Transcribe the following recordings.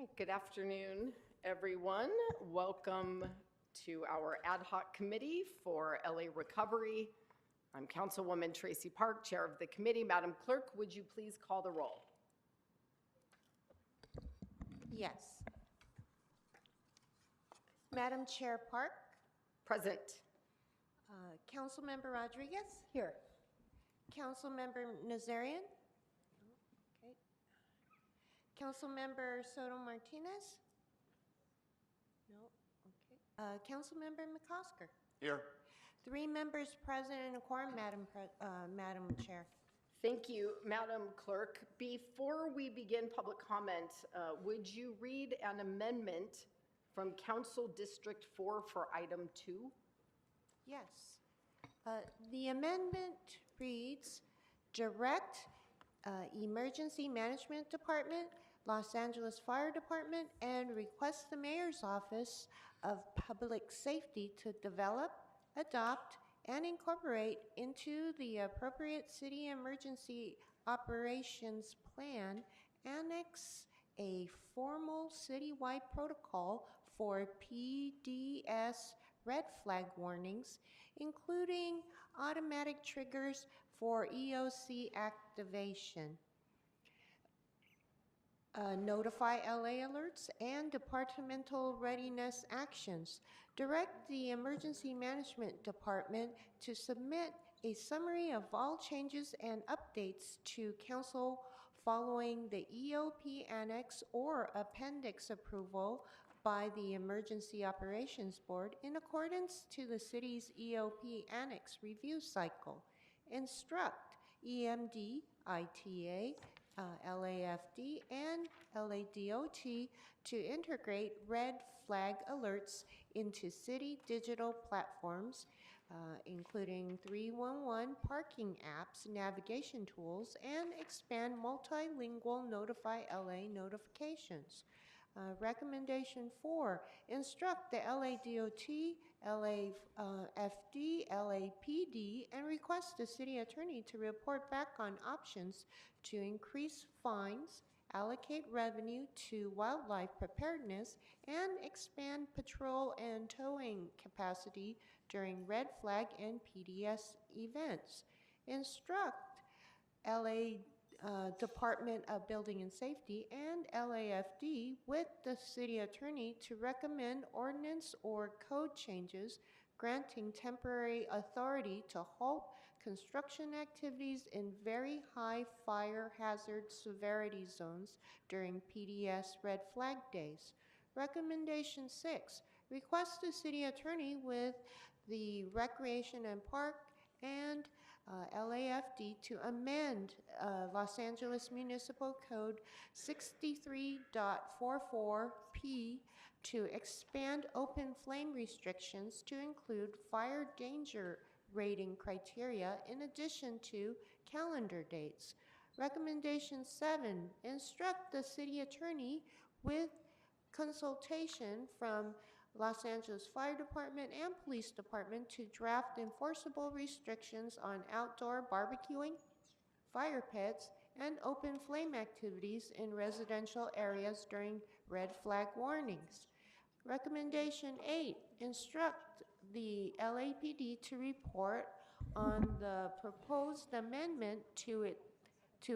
right, good afternoon, everyone. Welcome to our Ad Hoc Committee for LA Recovery. I'm Councilwoman Tracy Park, Chair of the committee. Madam Clerk, would you please call the roll? Yes. Madam Chair Park, Present. Councilmember Rodriguez, Here. Councilmember Nazarian, okay. Councilmember Soto Martinez, no, okay. Councilmember McCosker. Here. 3 members present and a quorum, Madam Chair. Thank you, Madam Clerk. Before we begin public comment, would you read an amendment from Council District 4 for item 2? Yes. The amendment reads, direct Emergency Management Department, Los Angeles Fire Department, and request the Mayor's Office of Public Safety to develop, adopt, and incorporate into the appropriate city emergency operations plan annex a formal citywide protocol for PDS red flag warnings, including automatic triggers for EOC activation. Notify LA alerts and departmental readiness actions. Direct the Emergency Management Department to submit a summary of all changes and updates to Council following the EOP Annex or Appendix approval by the Emergency Operations Board in accordance to the city's EOP Annex review cycle. Instruct EMD, ITA, LAFD, and LADOT to integrate red flag alerts into city digital platforms, including 311 parking apps, navigation tools, and expand multilingual Notify LA notifications. Recommendation 4, instruct the LADOT, LAFD, LAPD, and request the city attorney to report back on options to increase fines, allocate revenue to wildlife preparedness, and expand patrol and towing capacity during red flag and PDS events. Instruct LA Department of Building and Safety and LAFD with the city attorney to recommend ordinance or code changes granting temporary authority to halt construction activities in very high fire hazard severity zones during PDS red flag days. Recommendation 6, request the city attorney with the Recreation and Park and LAFD to amend Los Angeles Municipal Code 63.44P to expand open flame restrictions to include fire danger rating criteria in addition to calendar dates. Recommendation 7, instruct the city attorney with consultation from Los Angeles Fire Department and Police Department to draft enforceable restrictions on outdoor barbecuing, fire pits, and open flame activities in residential areas during red flag warnings. Recommendation 8, instruct the LAPD to report on the proposed amendment to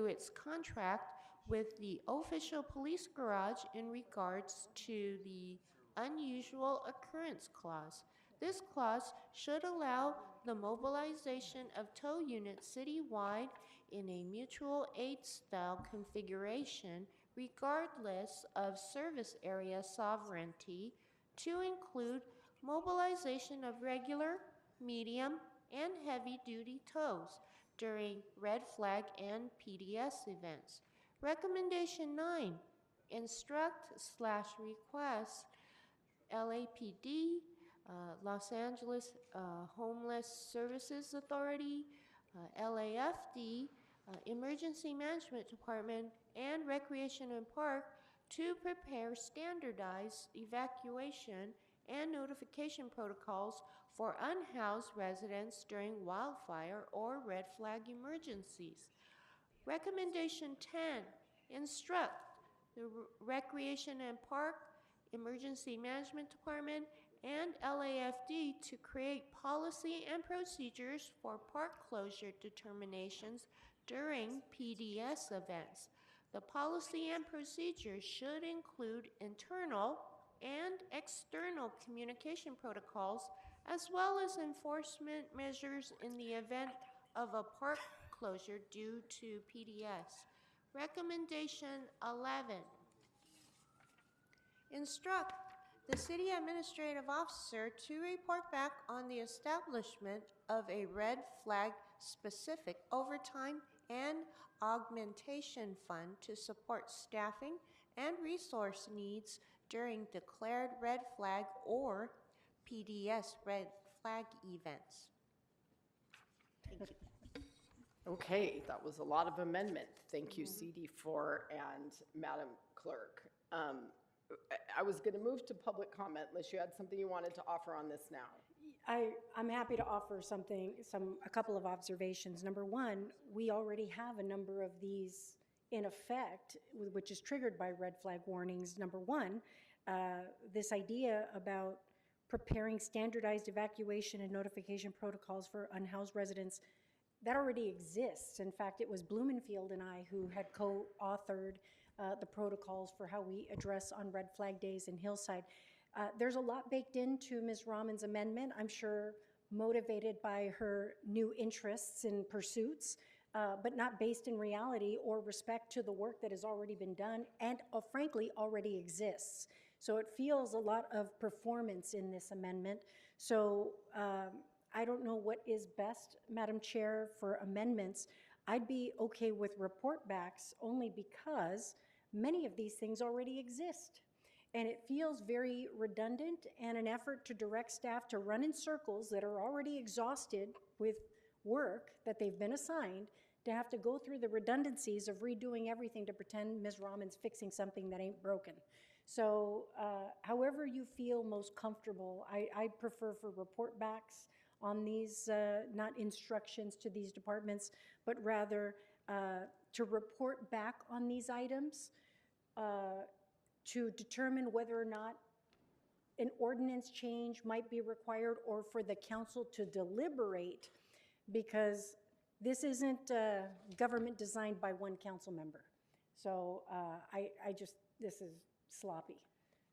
its contract with the official police garage in regards to the unusual occurrence clause. This clause should allow the mobilization of tow units citywide in a mutual aid style configuration regardless of service area sovereignty to include mobilization of regular, medium, and heavy duty tows during red flag and PDS events. Recommendation 9, instruct/request LAPD, Los Angeles Homeless Services Authority, LAFD, Emergency Management Department, and Recreation and Park to prepare standardized evacuation and notification protocols for unhoused residents during wildfire or red flag emergencies. Recommendation 10, instruct the Recreation and Park, Emergency Management Department, and LAFD to create policy and procedures for park closure determinations during PDS events. The policy and procedures should include internal and external communication protocols, as well as enforcement measures in the event of a park closure due to PDS. Recommendation 11. Instruct the City Administrative Officer to report back on the establishment of a red flag specific overtime and augmentation fund to support staffing and resource needs during declared red flag or PDS red flag events. Thank you. Okay, that was a lot of amendment. Thank you, CD4 and Madam Clerk. I was going to move to public comment unless you had something you wanted to offer on this now. I'm happy to offer a couple of observations. Number one, we already have a number of these in effect, which is triggered by red flag warnings. Number one, this idea about preparing standardized evacuation and notification protocols for unhoused residents, that already exists. In fact, it was Blumenfield and I who had co-authored the protocols for how we address on red flag days in Hillside. There's a lot baked into Ms. Rahman's amendment, I'm sure motivated by her new interests and pursuits, but not based in reality or respect to the work that has already been done and frankly already exists. So it feels a lot of performance in this amendment. So I don't know what is best, Madam Chair, for amendments. I'd be okay with report backs only because many of these things already exist. And it feels very redundant and an effort to direct staff to run in circles that are already exhausted with work that they've been assigned to have to go through the redundancies of redoing everything to pretend Ms. Rahman's fixing something that ain't broken. So however you feel most comfortable, I prefer for report backs on these, not instructions to these departments, but rather to report back on these items to determine whether or not an ordinance change might be required or for the council to deliberate, because this isn't government designed by one council member. So this is sloppy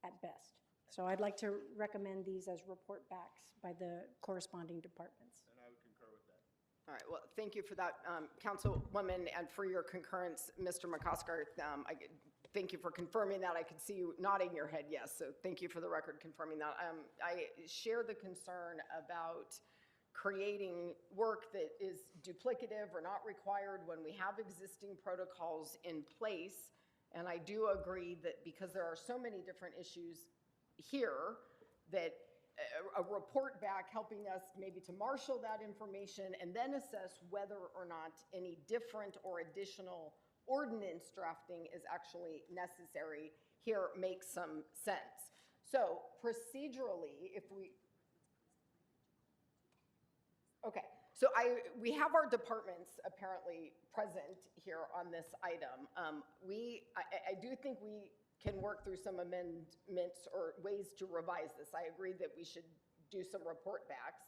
at best. So I'd like to recommend these as report backs by the corresponding departments. And I would concur with that. All right, well, thank you for that, Councilwoman, and for your concurrence, Mr. McCosker. Thank you for confirming that. I could see you nodding your head yes, so thank you for the record confirming that. I share the concern about creating work that is duplicative or not required when we have existing protocols in place. And I do agree that because there are so many different issues here, that a report back helping us maybe to marshal that information and then assess whether or not any different or additional ordinance drafting is actually necessary here makes some sense. So procedurally, okay, so we have our departments apparently present here on this item. I do think we can work through some amendments or ways to revise this. I agree that we should do some report backs.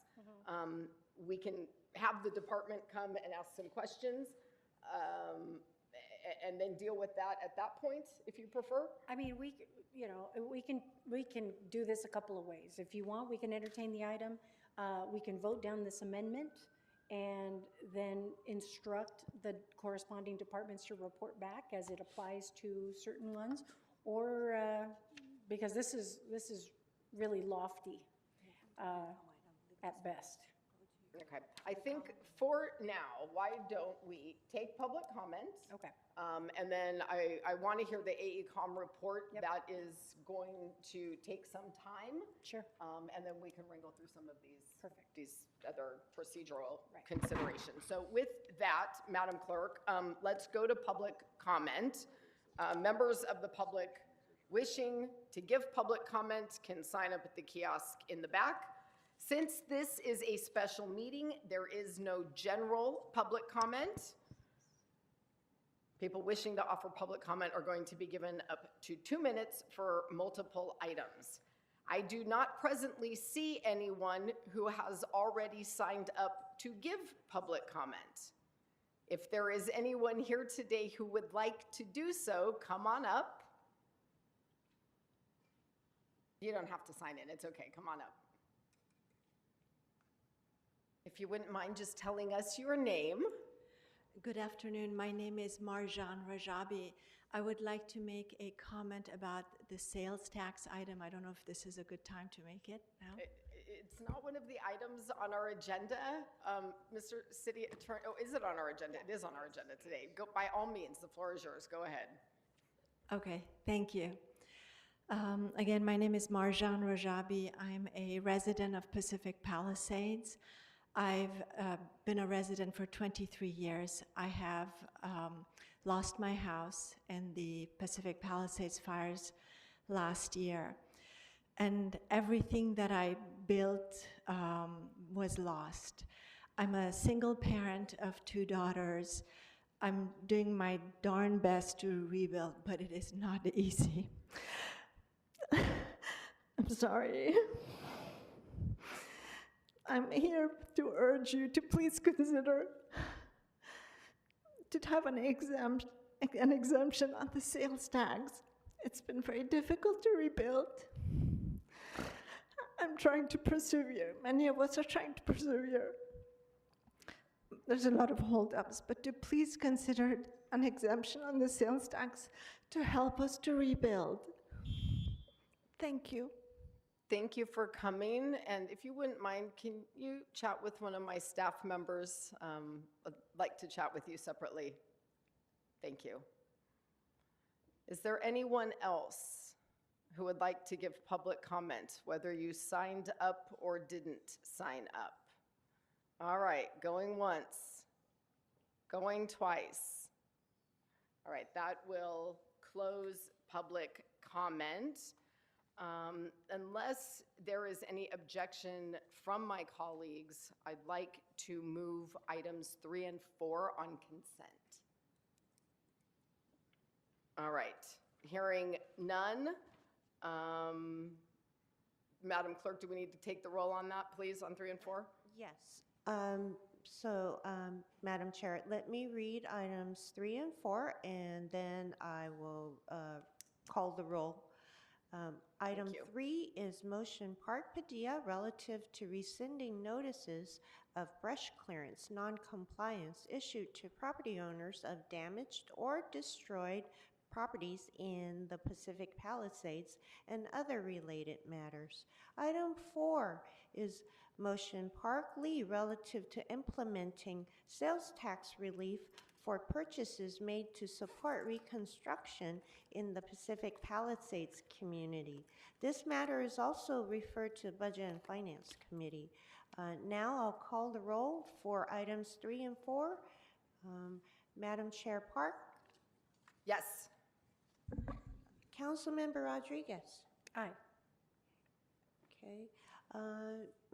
We can have the department come and ask some questions and then deal with that at that point, if you prefer. I mean, we can do this a couple of ways. If you want, we can entertain the item. We can vote down this amendment and then instruct the corresponding departments to report back as it applies to certain ones, or because this is really lofty at best. Okay, I think for now, why don't we take public comments? Okay. And then I want to hear the AECOM report. Yep. That is going to take some time. Sure. And then we can wrangle through some of these, Perfect. these other procedural Right. considerations. So with that, Madam Clerk, let's go to public comment. Members of the public wishing to give public comment can sign up at the kiosk in the back. Since this is a special meeting, there is no general public comment. People wishing to offer public comment are going to be given up to 2 minutes for multiple items. I do not presently see anyone who has already signed up to give public comment. If there is anyone here today who would like to do so, come on up. You don't have to sign in, it's okay, come on up. If you wouldn't mind just telling us your name. Good afternoon. My name is Marjan Rajabi. I would like to make a comment about the sales tax item. I don't know if this is a good time to make it now. It's not one of the items on our agenda. Mr. City Attorney, oh, is it on our agenda? It is on our agenda today. Go, by all means, the floor is yours. Go ahead. Okay, thank you. Again, my name is Marjan Rajabi. I'm a resident of Pacific Palisades. I've been a resident for 23 years. I have lost my house in the Pacific Palisades fires last year. And everything that I built was lost. I'm a single parent of 2 daughters. I'm doing my darn best to rebuild, but it is not easy. I'm sorry. I'm here to urge you to please consider to have an exemption on the sales tax. It's been very difficult to rebuild. I'm trying to persevere. Many of us are trying to persevere. There's a lot of holdups, but to please consider an exemption on the sales tax to help us to rebuild. Thank you. Thank you for coming, and if you wouldn't mind, can you chat with one of my staff members? I'd like to chat with you separately. Thank you. Is there anyone else who would like to give public comment, whether you signed up or didn't sign up? All right, going once, going twice. All right, that will close public comment. Unless there is any objection from my colleagues, I'd like to move items 3 and 4 on consent. All right, hearing none. Madam Clerk, do we need to take the roll on that, please, on 3 and 4? Yes. Madam Chair, let me read items 3 and 4, and then I will call the roll. Item 3 is motion Park Padilla relative to rescinding notices of brush clearance non-compliance issued to property owners of damaged or destroyed properties in the Pacific Palisades and other related matters. Item 4 is motion Park Lee relative to implementing sales tax relief for purchases made to support reconstruction in the Pacific Palisades community. This matter is also referred to Budget and Finance Committee. Now I'll call the roll for items 3 and 4. Madam Chair Park? Yes. Councilmember Rodriguez? Aye. Okay.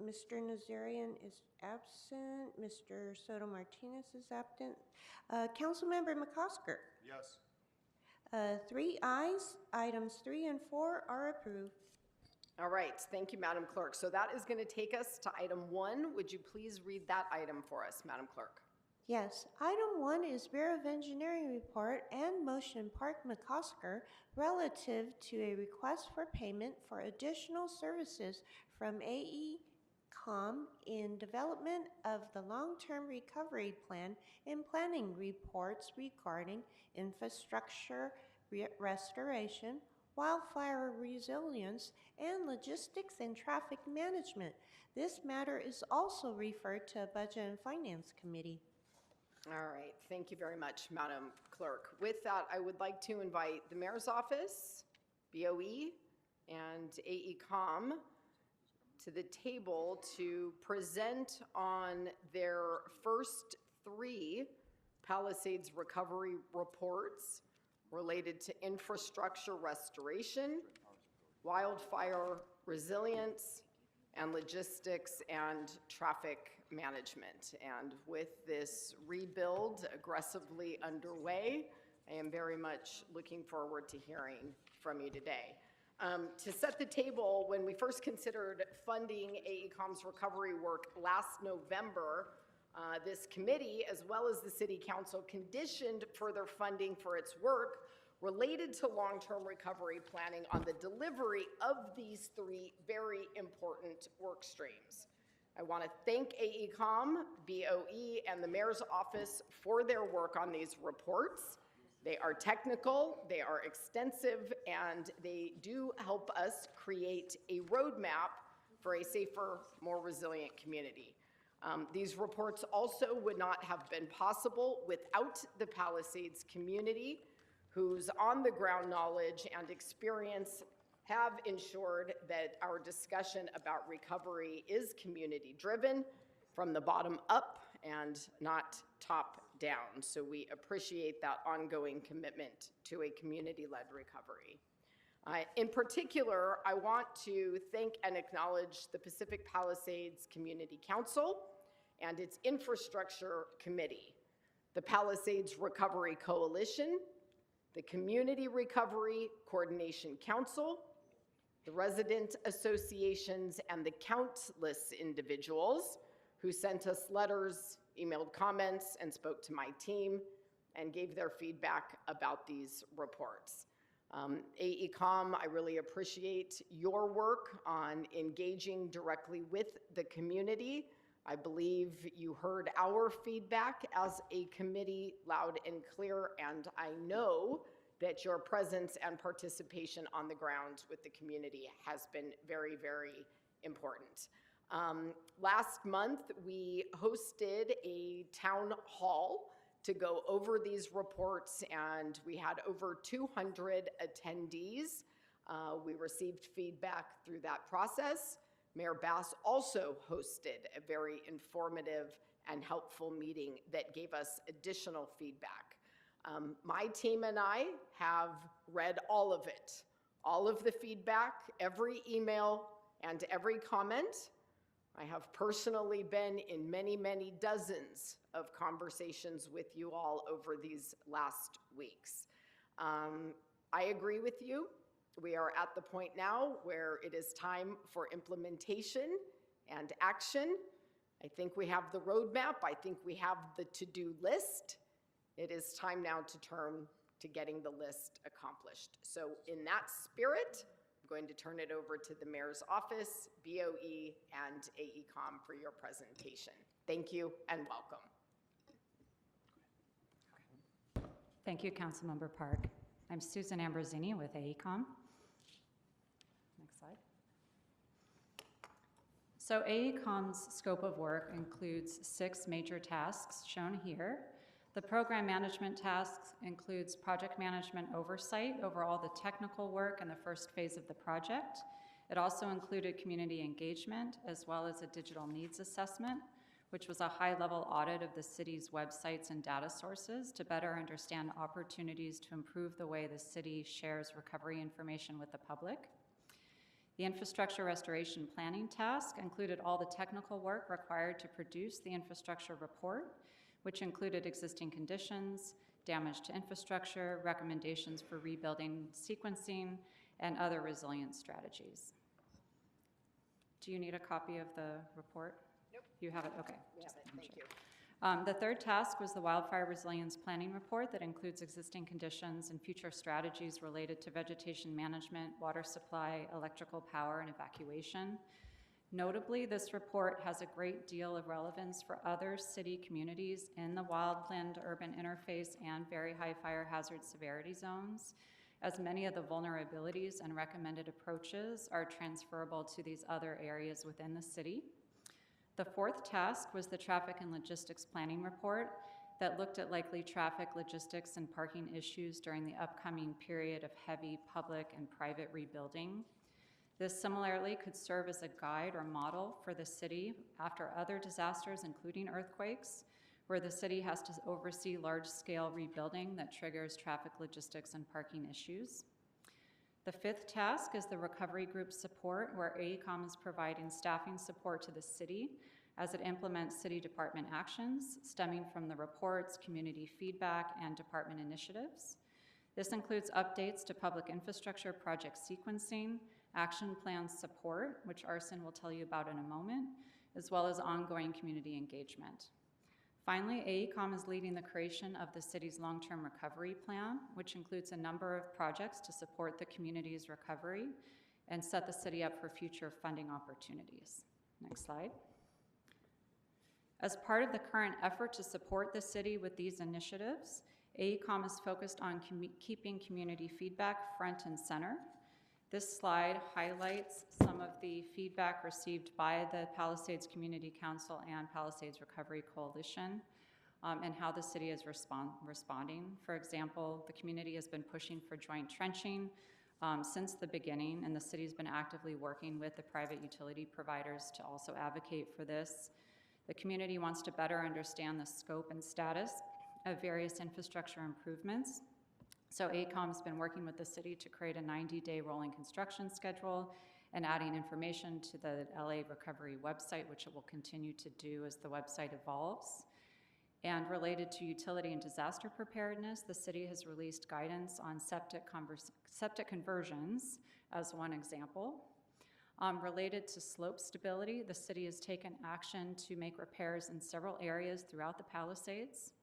Mr. Nazarian is absent. Mr. Soto Martinez is absent. Councilmember McCosker? Yes. 3 ayes. Items 3 and 4 are approved. All right, thank you, Madam Clerk. So that is going to take us to item 1. Would you please read that item for us, Madam Clerk? Yes. Item 1 is Bureau of Engineering report and motion Park McCosker relative to a request for payment for additional services from AECOM in development of the long-term recovery plan and planning reports regarding infrastructure restoration, wildfire resilience, and logistics and traffic management. This matter is also referred to Budget and Finance Committee. All right, thank you very much, Madam Clerk. With that, I would like to invite the Mayor's Office, BOE, and AECOM to the table to present on their first 3 Palisades recovery reports related to infrastructure restoration, wildfire resilience, and logistics and traffic management. And with this rebuild aggressively underway, I am very much looking forward to hearing from you today. To set the table, when we first considered funding AECOM's recovery work last November, this committee, as well as the City Council, conditioned further funding for its work related to long-term recovery planning on the delivery of these three very important work streams. I want to thank AECOM, BOE, and the Mayor's Office for their work on these reports. They are technical, they are extensive, and they do help us create a roadmap for a safer, more resilient community. These reports also would not have been possible without the Palisades community, whose on-the-ground knowledge and experience have ensured that our discussion about recovery is community-driven from the bottom up and not top down. So we appreciate that ongoing commitment to a community-led recovery. In particular, I want to thank and acknowledge the Pacific Palisades Community Council and its Infrastructure Committee, the Palisades Recovery Coalition, the Community Recovery Coordination Council, the resident associations, and the countless individuals who sent us letters, emailed comments, and spoke to my team and gave their feedback about these reports. AECOM, I really appreciate your work on engaging directly with the community. I believe you heard our feedback as a committee loud and clear, and I know that your presence and participation on the ground with the community has been very, very important. Last month, we hosted a town hall to go over these reports, and we had over 200 attendees. We received feedback through that process. Mayor Bass also hosted a very informative and helpful meeting that gave us additional feedback. My team and I have read all of it, all of the feedback, every email, and every comment. I have personally been in many, many dozens of conversations with you all over these last weeks. I agree with you. We are at the point now where it is time for implementation and action. I think we have the roadmap. I think we have the to-do list. It is time now to turn to getting the list accomplished. So in that spirit, I'm going to turn it over to the Mayor's Office, BOE, and AECOM for your presentation. Thank you and welcome. Thank you, Councilmember Park. I'm Susan Ambrosini with AECOM. Next slide. So AECOM's scope of work includes 6 major tasks shown here. The program management task includes project management oversight over all the technical work in the first phase of the project. It also included community engagement as well as a digital needs assessment, which was a high-level audit of the city's websites and data sources to better understand opportunities to improve the way the city shares recovery information with the public. The infrastructure restoration planning task included all the technical work required to produce the infrastructure report, which included existing conditions, damage to infrastructure, recommendations for rebuilding sequencing, and other resilience strategies. Do you need a copy of the report? Nope. You have it? Okay. We have it. Thank you. The third task was the wildfire resilience planning report that includes existing conditions and future strategies related to vegetation management, water supply, electrical power, and evacuation. Notably, this report has a great deal of relevance for other city communities in the wildland-urban interface and very high fire hazard severity zones, as many of the vulnerabilities and recommended approaches are transferable to these other areas within the city. The fourth task was the traffic and logistics planning report that looked at likely traffic, logistics, and parking issues during the upcoming period of heavy public and private rebuilding. This similarly could serve as a guide or model for the city after other disasters, including earthquakes, where the city has to oversee large-scale rebuilding that triggers traffic, logistics, and parking issues. The fifth task is the recovery group support, where AECOM is providing staffing support to the city as it implements city department actions stemming from the reports, community feedback, and department initiatives. This includes updates to public infrastructure project sequencing, action plan support, which Arsen will tell you about in a moment, as well as ongoing community engagement. Finally, AECOM is leading the creation of the city's long-term recovery plan, which includes a number of projects to support the community's recovery and set the city up for future funding opportunities. Next slide. As part of the current effort to support the city with these initiatives, AECOM is focused on keeping community feedback front and center. This slide highlights some of the feedback received by the Palisades Community Council and Palisades Recovery Coalition and how the city is responding. For example, the community has been pushing for joint trenching since the beginning, and the city's been actively working with the private utility providers to also advocate for this. The community wants to better understand the scope and status of various infrastructure improvements. So AECOM has been working with the city to create a 90-day rolling construction schedule and adding information to the LA Recovery website, which it will continue to do as the website evolves. And related to utility and disaster preparedness, the city has released guidance on septic conversions as one example. Related to slope stability, the city has taken action to make repairs in several areas throughout the Palisades.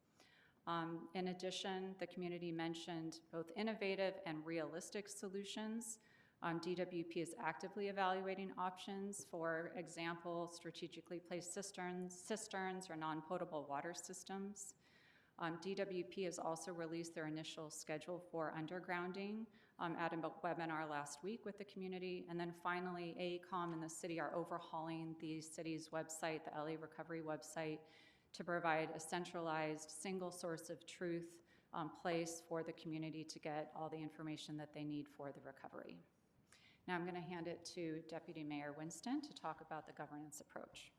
In addition, the community mentioned both innovative and realistic solutions. DWP is actively evaluating options, for example, strategically placed cisterns or non-potable water systems. DWP has also released their initial schedule for undergrounding at a webinar last week with the community. And then finally, AECOM and the city are overhauling the city's website, the LA Recovery website, to provide a centralized single source of truth place for the community to get all the information that they need for the recovery. Now I'm going to hand it to Deputy Mayor Winston to talk about the governance approach.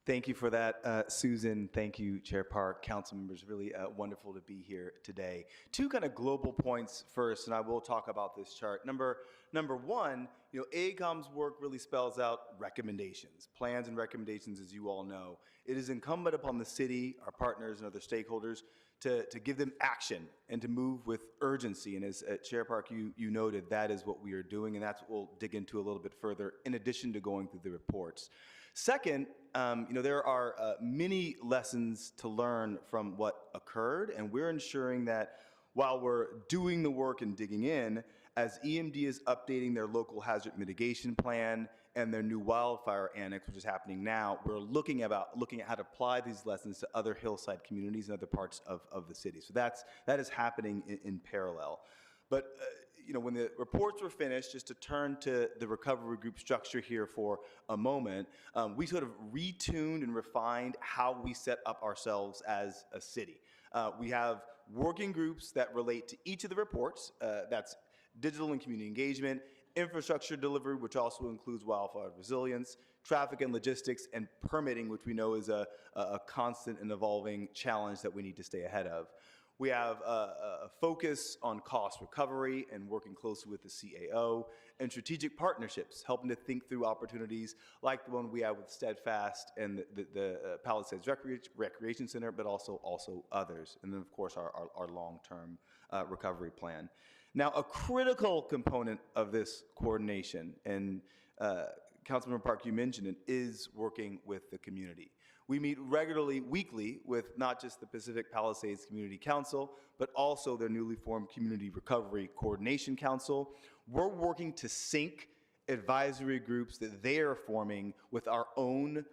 Thank you for that, Susan. Thank you, Chair Park, council members. Really wonderful to be here today. Two kind of global points first, and I will talk about this chart. Number one, AECOM's work really spells out recommendations, plans and recommendations, as you all know. It is incumbent upon the city, our partners, and other stakeholders to give them action and to move with urgency. And as Chair Park, you noted, that is what we are doing, and that's what we'll dig into a little bit further, in addition to going through the reports. Second, there are many lessons to learn from what occurred, and we're ensuring that while we're doing the work and digging in, as EMD is updating their local hazard mitigation plan and their new wildfire annex, which is happening now, we're looking at how to apply these lessons to other hillside communities and other parts of the city. So that is happening in parallel. But when the reports were finished, just to turn to the recovery group structure here for a moment, we sort of retuned and refined how we set up ourselves as a city. We have working groups that relate to each of the reports. That's digital and community engagement, infrastructure delivery, which also includes wildfire resilience, traffic and logistics, and permitting, which we know is a constant and evolving challenge that we need to stay ahead of. We have a focus on cost recovery and working closely with the CAO, and strategic partnerships, helping to think through opportunities like the one we have with Steadfast and the Palisades Recreation Center, but also others. And then, of course, our long-term recovery plan. Now, a critical component of this coordination, and Councilmember Park, you mentioned it, is working with the community. We meet regularly, weekly, with not just the Pacific Palisades Community Council, but also their newly formed Community Recovery Coordination Council. We're working to sync advisory groups that they are forming with our own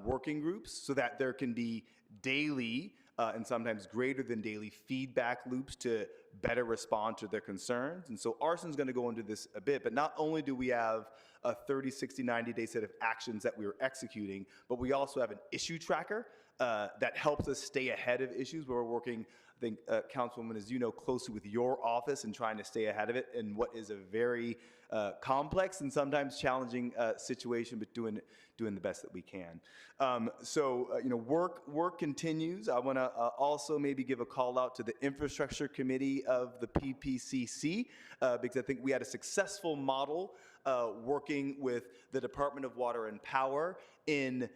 working groups so that there can be daily and sometimes greater than daily feedback loops to better respond to their concerns. And so Arsen's going to go into this a bit, but not only do we have a 30, 60, 90-day set of actions that we are executing, but we also have an issue tracker that helps us stay ahead of issues. We're working, I think, Councilwoman, as you know, closely with your office and trying to stay ahead of it in what is a very complex and sometimes challenging situation, but doing the best that we can. Work continues. I want to also maybe give a call out to the Infrastructure Committee of the PPCC because I think we had a successful model working with the Department of Water and Power in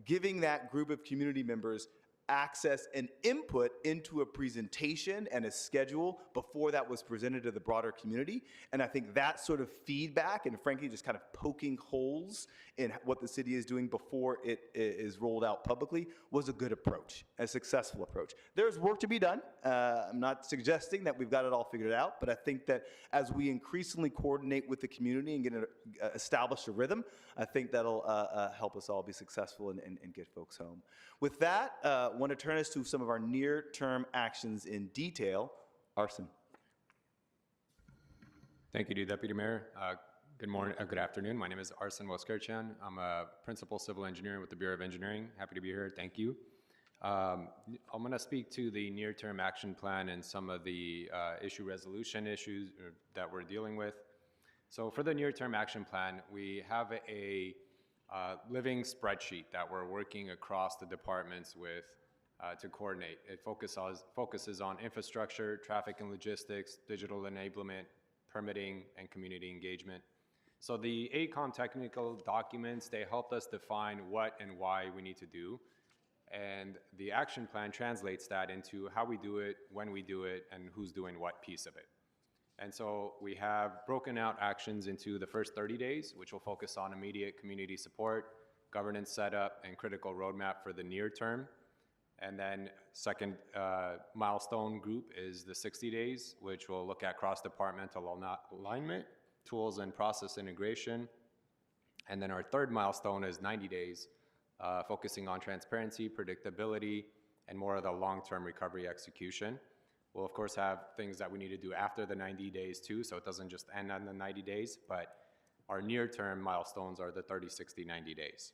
giving that group of community members access and input into a presentation and a schedule before that was presented to the broader community. And I think that sort of feedback and frankly just kind of poking holes in what the city is doing before it is rolled out publicly was a good approach, a successful approach. There's work to be done. I'm not suggesting that we've got it all figured out, but I think that as we increasingly coordinate with the community and establish a rhythm, I think that'll help us all be successful and get folks home. With that, I want to turn us to some of our near-term actions in detail. Arson. Thank you, Deputy Mayor. Good morning, good afternoon. My name is Arsen Woskirchan. I'm a principal civil engineer with the Bureau of Engineering. Happy to be here. Thank you. I'm going to speak to the near-term action plan and some of the issue resolution issues that we're dealing with. So for the near-term action plan, we have a living spreadsheet that we're working across the departments with to coordinate. It focuses on infrastructure, traffic and logistics, digital enablement, permitting, and community engagement. So the AECOM technical documents, they helped us define what and why we need to do. And the action plan translates that into how we do it, when we do it, and who's doing what piece of it. And so we have broken out actions into the first 30 days, which will focus on immediate community support, governance setup, and critical roadmap for the near term. And then second milestone group is the 60 days, which will look at cross-departmental alignment, tools and process integration. And then our third milestone is 90 days, focusing on transparency, predictability, and more of the long-term recovery execution. We'll of course have things that we need to do after the 90 days too, so it doesn't just end on the 90 days, but our near-term milestones are the 30, 60, 90 days.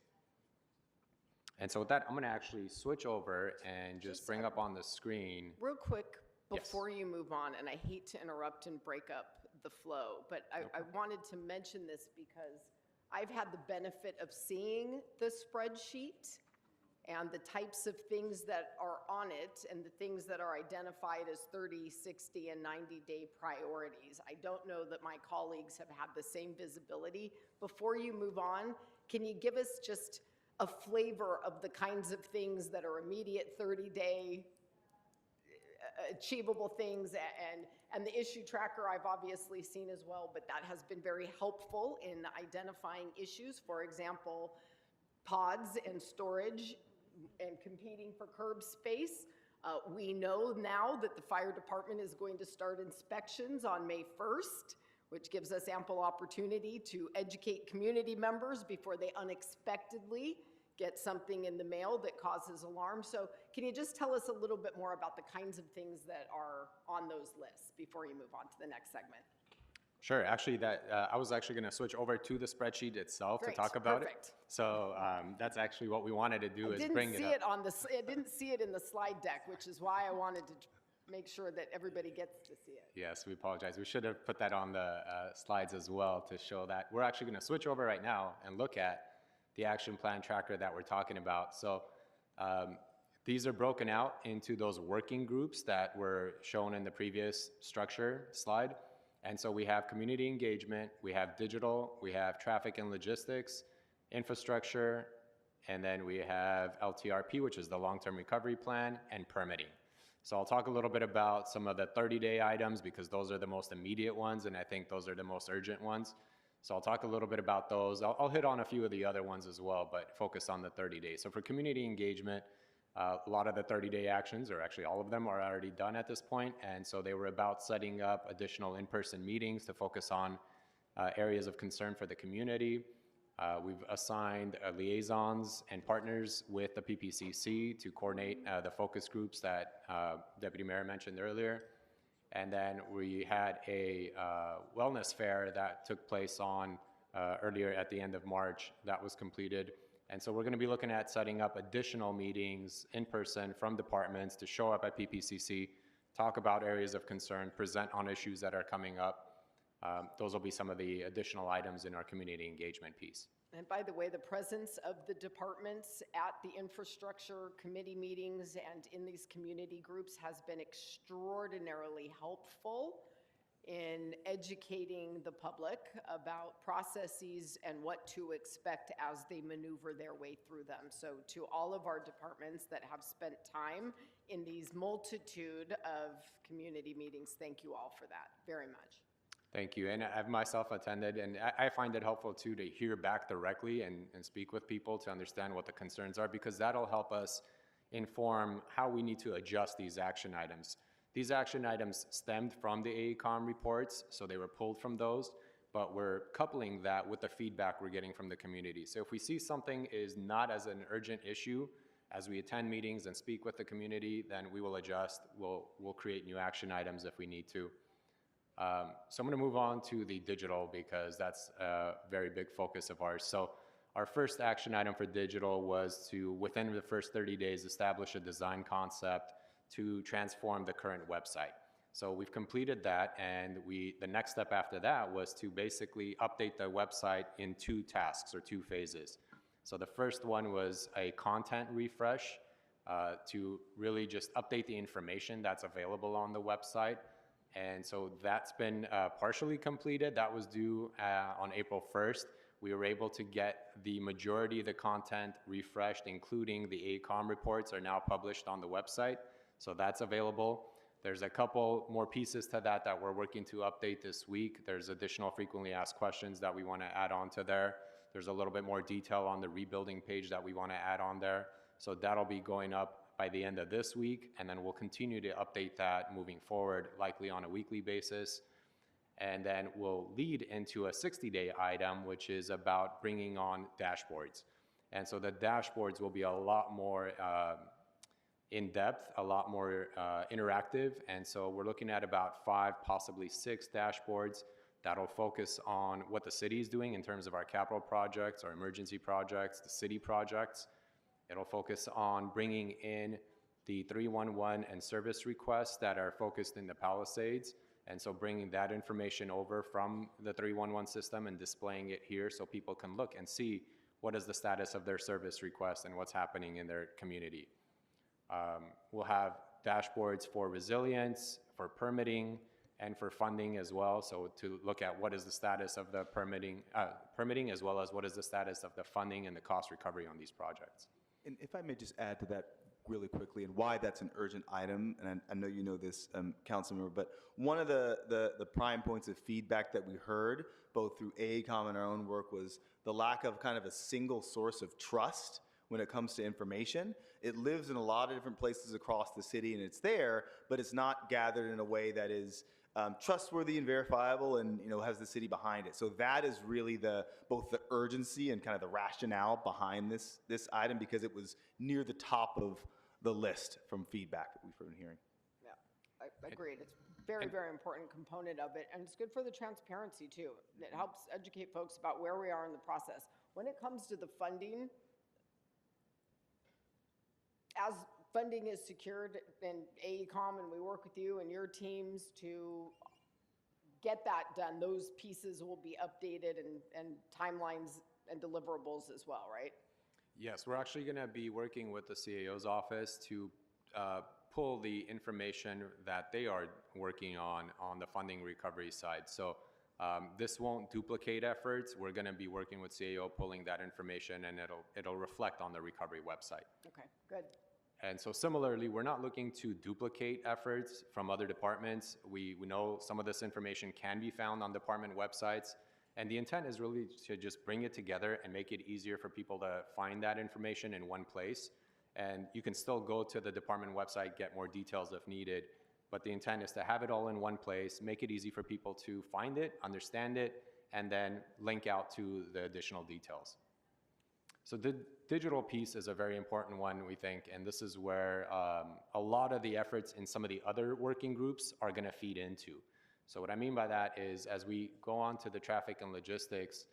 And so with that, I'm gonna actually switch over and just bring up on the screen. Real quick, Yes. before you move on, and I hate to interrupt and break up the flow, but I wanted to mention this because I've had the benefit of seeing the spreadsheet and the types of things that are on it and the things that are identified as 30, 60, and 90-day priorities. I don't know that my colleagues have had the same visibility. Before you move on, can you give us just a flavor of the kinds of things that are immediate 30-day achievable things, and the issue tracker I've obviously seen as well, but that has been very helpful in identifying issues. For example, pods and storage and competing for curb space. We know now that the fire department is going to start inspections on May 1st, which gives us ample opportunity to educate community members before they unexpectedly get something in the mail that causes alarm. So can you just tell us a little bit more about the kinds of things that are on those lists before you move on to the next segment? Sure, actually I was actually gonna switch over to the spreadsheet itself Great, to talk about perfect. it. So that's actually what we wanted to do is bring it up. I didn't see it in the slide deck, which is why I wanted to make sure that everybody gets to see it. Yes, we apologize. We should have put that on the slides as well to show that. We're actually gonna switch over right now and look at the action plan tracker that we're talking about. So these are broken out into those working groups that were shown in the previous structure slide. And so we have community engagement, we have digital, we have traffic and logistics, infrastructure, and then we have LTRP, which is the long-term recovery plan, and permitting. So I'll talk a little bit about some of the 30-day items because those are the most immediate ones, and I think those are the most urgent ones. So I'll talk a little bit about those. I'll hit on a few of the other ones as well, but focus on the 30 days. So for community engagement, a lot of the 30-day actions, or actually all of them, are already done at this point. And so they were about setting up additional in-person meetings to focus on areas of concern for the community. We've assigned liaisons and partners with the PPCC to coordinate the focus groups that Deputy Mayor mentioned earlier. And then we had a wellness fair that took place on earlier at the end of March that was completed. And so we're going to be looking at setting up additional meetings in person from departments to show up at PPCC, talk about areas of concern, present on issues that are coming up. Those will be some of the additional items in our community engagement piece. And by the way, the presence of the departments at the infrastructure committee meetings and in these community groups has been extraordinarily helpful in educating the public about processes and what to expect as they maneuver their way through them. So to all of our departments that have spent time in these multitude of community meetings, thank you all for that very much. Thank you. And I've myself attended, and I find it helpful too to hear back directly and speak with people to understand what the concerns are, because that'll help us inform how we need to adjust these action items. These action items stemmed from the AECOM reports, so they were pulled from those, but we're coupling that with the feedback we're getting from the community. So if we see something is not as an urgent issue, as we attend meetings and speak with the community, then we will adjust. We'll create new action items if we need to. So I'm going to move on to the digital, because that's a very big focus of ours. So our first action item for digital was to, within the first 30 days, establish a design concept to transform the current website. So we've completed that, and the next step after that was to basically update the website in 2 tasks or 2 phases. So the first one was a content refresh to really just update the information that's available on the website. And so that's been partially completed. That was due on April 1st. We were able to get the majority of the content refreshed, including the AECOM reports are now published on the website. So that's available. There's a couple more pieces to that that we're working to update this week. There's additional frequently asked questions that we want to add on to there. There's a little bit more detail on the rebuilding page that we want to add on there. So that'll be going up by the end of this week, and then we'll continue to update that moving forward, likely on a weekly basis. And then we'll lead into a 60-day item, which is about bringing on dashboards. And so the dashboards will be a lot more in-depth, a lot more interactive. And so we're looking at about 5, possibly 6 dashboards that'll focus on what the city is doing in terms of our capital projects, our emergency projects, the city projects. It'll focus on bringing in the 311 and service requests that are focused in the Palisades. And so bringing that information over from the 311 system and displaying it here so people can look and see what is the status of their service request and what's happening in their community. We'll have dashboards for resilience, for permitting, and for funding as well. So to look at what is the status of the permitting as well as what is the status of the funding and the cost recovery on these projects. And if I may just add to that really quickly, and why that's an urgent item, and I know you know this, Councilmember, but one of the prime points of feedback that we heard, both through AECOM and our own work, was the lack of kind of a single source of trust when it comes to information. It lives in a lot of different places across the city, and it's there, but it's not gathered in a way that is trustworthy and verifiable, and has the city behind it. So that is really both the urgency and kind of the rationale behind this item, because it was near the top of the list from feedback that we've been hearing. Yeah, I agreed. It's very, very important component of it, and it's good for the transparency too. It helps educate folks about where we are in the process. When it comes to the funding, as funding is secured in AECOM, and we work with you and your teams to get that done, those pieces will be updated and timelines and deliverables as well, right? Yes, we're actually going to be working with the CAO's office to pull the information that they are working on the funding recovery side. So this won't duplicate efforts. We're going to be working with CAO, pulling that information, and it'll reflect on the recovery website. Okay, good. And so similarly, we're not looking to duplicate efforts from other departments. We know some of this information can be found on department websites, and the intent is really to just bring it together and make it easier for people to find that information in one place. And you can still go to the department website, get more details if needed, but the intent is to have it all in one place, make it easy for people to find it, understand it, and then link out to the additional details. So the digital piece is a very important one, we think, and this is where a lot of the efforts in some of the other working groups are going to feed into. So what I mean by that is, as we go on to the traffic and logistics,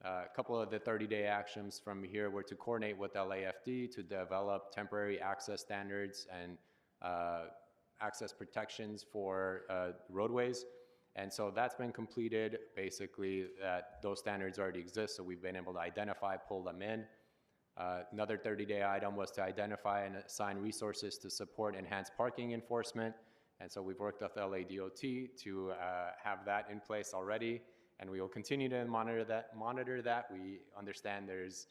a couple of the 30-day actions from here were to coordinate with LAFD to develop temporary access standards and access protections for roadways. And so that's been completed. Basically, those standards already exist, so we've been able to identify, pull them in. Another 30-day item was to identify and assign resources to support enhanced parking enforcement. And so we've worked with LADOT to have that in place already, and we will continue to monitor that. We understand there's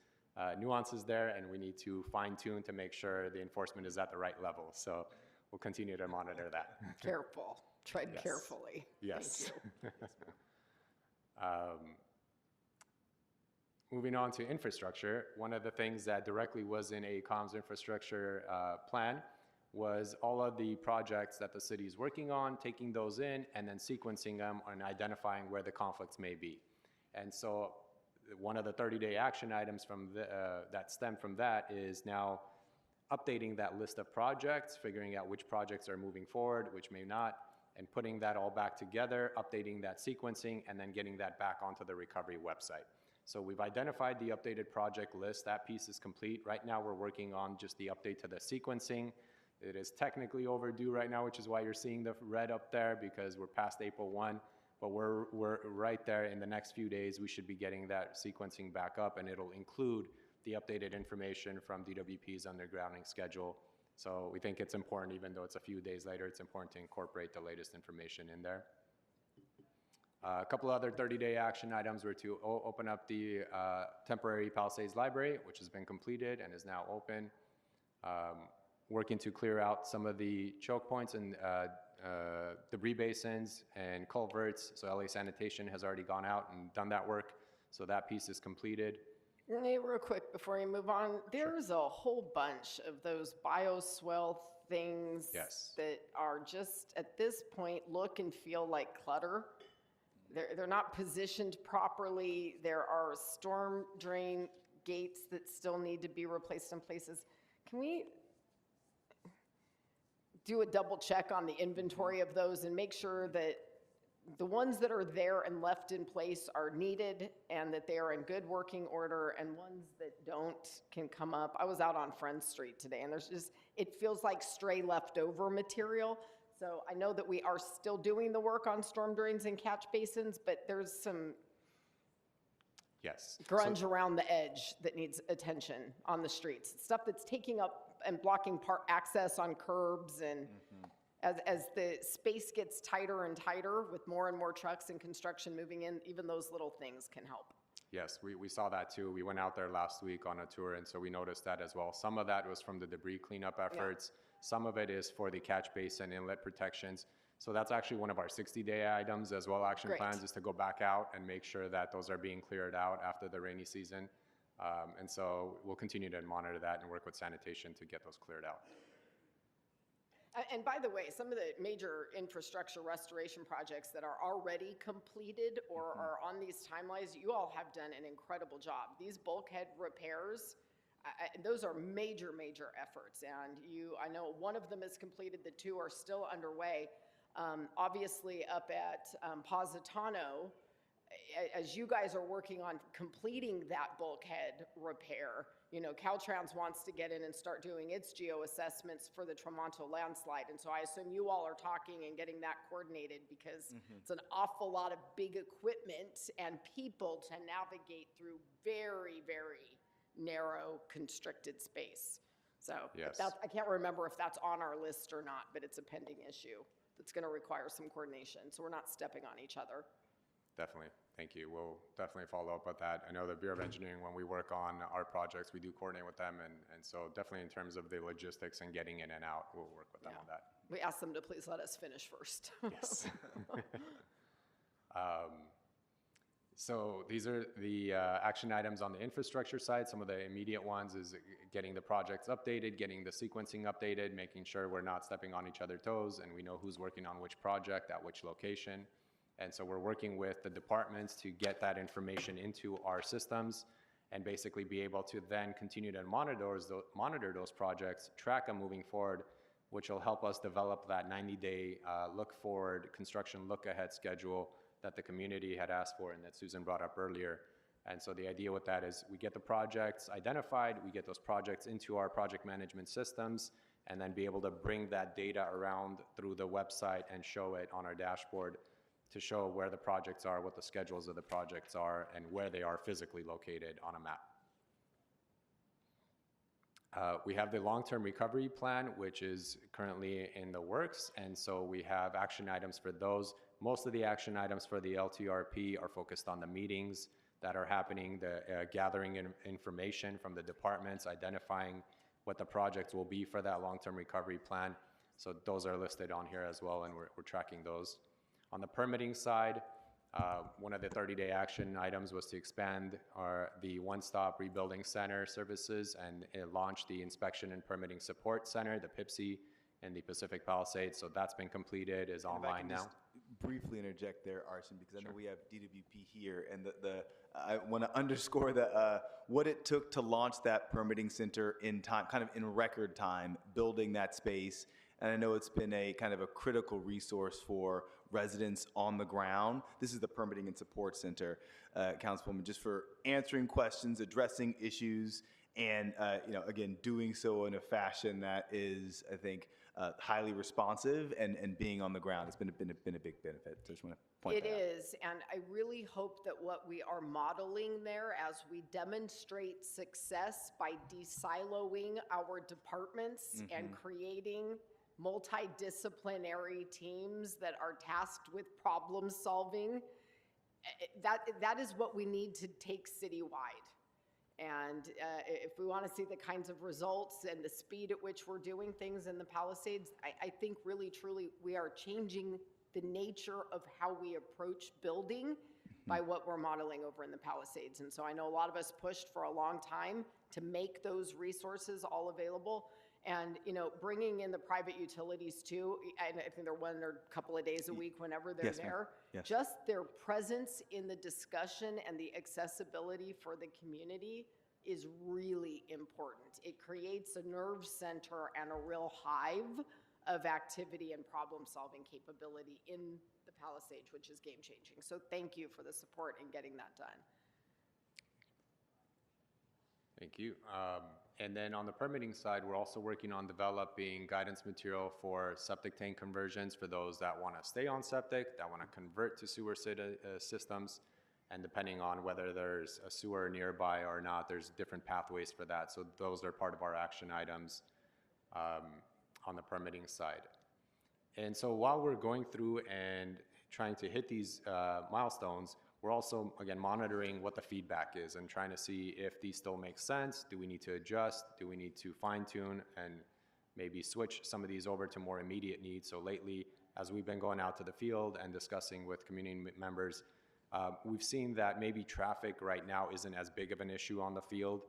nuances there, and we need to fine tune to make sure the enforcement is at the right level. So we'll continue to monitor that. Careful, tread Yes. carefully. Yes. Thank you. Moving on to infrastructure, one of the things that directly was in a comms infrastructure plan was all of the projects that the city is working on, taking those in, and then sequencing them and identifying where the conflicts may be. And so one of the 30-day action items from that stem from that is now updating that list of projects, figuring out which projects are moving forward, which may not, and putting that all back together, updating that sequencing, and then getting that back onto the recovery website. So we've identified the updated project list. That piece is complete. Right now we're working on just the update to the sequencing. It is technically overdue right now, which is why you're seeing the red up there, because we're past April 1, but we're right there. In the next few days, we should be getting that sequencing back up, and it'll include the updated information from DWP's undergrounding schedule. So we think it's important, even though it's a few days later, it's important to incorporate the latest information in there. A couple other 30-day action items were to open up the temporary Palisades Library, which has been completed and is now open. Working to clear out some of the choke points and debris basins and culverts. So LA Sanitation has already gone out and done that work. So that piece is completed. Renee, real quick before you move on, there's a whole bunch of those bioswale things Yes. that are just, at this point, look and feel like clutter. They're not positioned properly. There are storm drain gates that still need to be replaced in places. Can we do a double check on the inventory of those and make sure that the ones that are there and left in place are needed and that they are in good working order, and ones that don't can come up? I was out on Friend Street today, and it feels like stray leftover material. So I know that we are still doing the work on storm drains and catch basins, but there's some Yes. grunge around the edge that needs attention on the streets. Stuff that's taking up and blocking access on curbs, and as the space gets tighter and tighter with more and more trucks and construction moving in, even those little things can help. Yes, we saw that too. We went out there last week on a tour, and so we noticed that as well. Some of that was from the debris cleanup efforts. Some of it is for the catch basin inlet protections. So that's actually one of our 60-day items as well, action Great. plans, is to go back out and make sure that those are being cleared out after the rainy season. And so we'll continue to monitor that and work with sanitation to get those cleared out. And by the way, some of the major infrastructure restoration projects that are already completed or are on these timelines, you all have done an incredible job. These bulkhead repairs, those are major, major efforts. And I know one of them is completed, the two are still underway. Obviously up at Positano, as you guys are working on completing that bulkhead repair, Caltrans wants to get in and start doing its geo-assessments for the Tramonto landslide. And so I assume you all are talking and getting that coordinated, because it's an awful lot of big equipment and people to navigate through very, very narrow, constricted space. So Yes. I can't remember if that's on our list or not, but it's a pending issue that's going to require some coordination. So we're not stepping on each other. Definitely. Thank you. We'll definitely follow up with that. I know the Bureau of Engineering, when we work on our projects, we do coordinate with them. And so definitely in terms of the logistics and getting in and out, we'll work with them on that. We asked them to please let us finish first. Yes. So these are the action items on the infrastructure side. Some of the immediate ones is getting the projects updated, getting the sequencing updated, making sure we're not stepping on each other's toes and we know who's working on which project at which location. And so we're working with the departments to get that information into our systems and basically be able to then continue to monitor those projects, track them moving forward, which will help us develop that 90-day look forward, construction look ahead schedule that the community had asked for and that Susan brought up earlier. And so the idea with that is we get the projects identified, we get those projects into our project management systems, and then be able to bring that data around through the website and show it on our dashboard to show where the projects are, what the schedules of the projects are, and where they are physically located on a map. We have the long-term recovery plan, which is currently in the works, and so we have action items for those. Most of the action items for the LTRP are focused on the meetings that are happening, the gathering information from the departments, identifying what the projects will be for that long-term recovery plan. So those are listed on here as well, and we're tracking those. On the permitting side, one of the 30-day action items was to expand the one-stop rebuilding center services and launch the inspection and permitting support center, the PIPC, in the Pacific Palisades. So that's been completed, is online now. Briefly interject there, Arson, because I know we have DWP here, and I want to underscore what it took to launch that permitting center in time, kind of in record time, building that space. And I know it's been a kind of a critical resource for residents on the ground. This is the Permitting and Support Center, Councilwoman, just for answering questions, addressing issues, and again, doing so in a fashion that is, I think, highly responsive and being on the ground. It's been a big benefit. So I just want to point that out. It is, and I really hope that what we are modeling there as we demonstrate success by de-siloing our departments and creating multidisciplinary teams that are tasked with problem solving, that is what we need to take citywide. And if we want to see the kinds of results and the speed at which we're doing things in the Palisades, I think really, truly, we are changing the nature of how we approach building by what we're modeling over in the Palisades. And so I know a lot of us pushed for a long time to make those resources all available. And, bringing in the private utilities too, and I think they're one or a couple of days a week whenever they're Yes, ma'am. there. Yes. Just their presence in the discussion and the accessibility for the community is really important. It creates a nerve center and a real hive of activity and problem-solving capability in the Palisades, which is game-changing. So thank you for the support in getting that done. Thank you. And then on the permitting side, we're also working on developing guidance material for septic tank conversions for those that want to stay on septic, that want to convert to sewer systems, and depending on whether there's a sewer nearby or not, there's different pathways for that. So those are part of our action items on the permitting side. And so while we're going through and trying to hit these milestones, we're also, again, monitoring what the feedback is and trying to see if these still make sense. Do we need to adjust? Do we need to fine tune and maybe switch some of these over to more immediate needs? So lately, as we've been going out to the field and discussing with community members, we've seen that maybe traffic right now isn't as big of an issue on the field,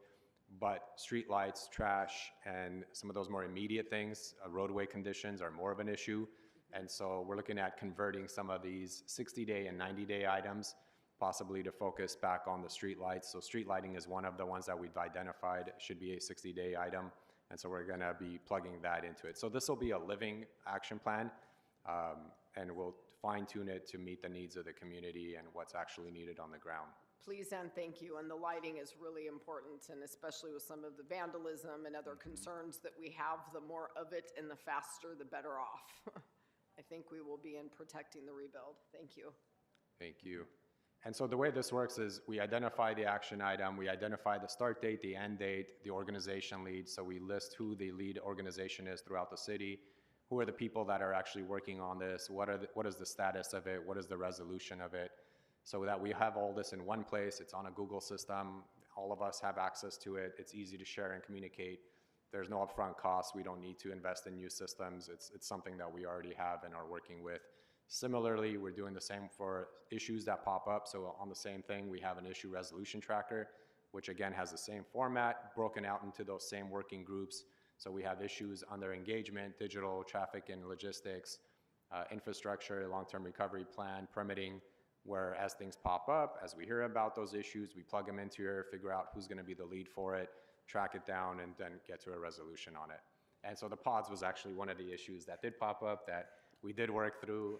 but streetlights, trash, and some of those more immediate things, roadway conditions are more of an issue. And so we're looking at converting some of these 60-day and 90-day items possibly to focus back on the street lights. So street lighting is one of the ones that we've identified should be a 60-day item. And so we're gonna be plugging that into it. So this will be a living action plan, and we'll fine tune it to meet the needs of the community and what's actually needed on the ground. Please and thank you. And the lighting is really important, and especially with some of the vandalism and other concerns that we have, the more of it and the faster, the better off. I think we will be in protecting the rebuild. Thank you. Thank you. And so the way this works is we identify the action item, we identify the start date, the end date, the organization lead. So we list who the lead organization is throughout the city, who are the people that are actually working on this, what is the status of it, what is the resolution of it, so that we have all this in one place. It's on a Google system. All of us have access to it. It's easy to share and communicate. There's no upfront costs. We don't need to invest in new systems. It's something that we already have and are working with. Similarly, we're doing the same for issues that pop up. So on the same thing, we have an issue resolution tracker, which again has the same format, broken out into those same working groups. So we have issues under engagement, digital, traffic and logistics, infrastructure, long-term recovery plan, permitting, where as things pop up, as we hear about those issues, we plug them into here, figure out who's gonna be the lead for it, track it down, and then get to a resolution on it. And so the pods was actually one of the issues that did pop up that we did work through.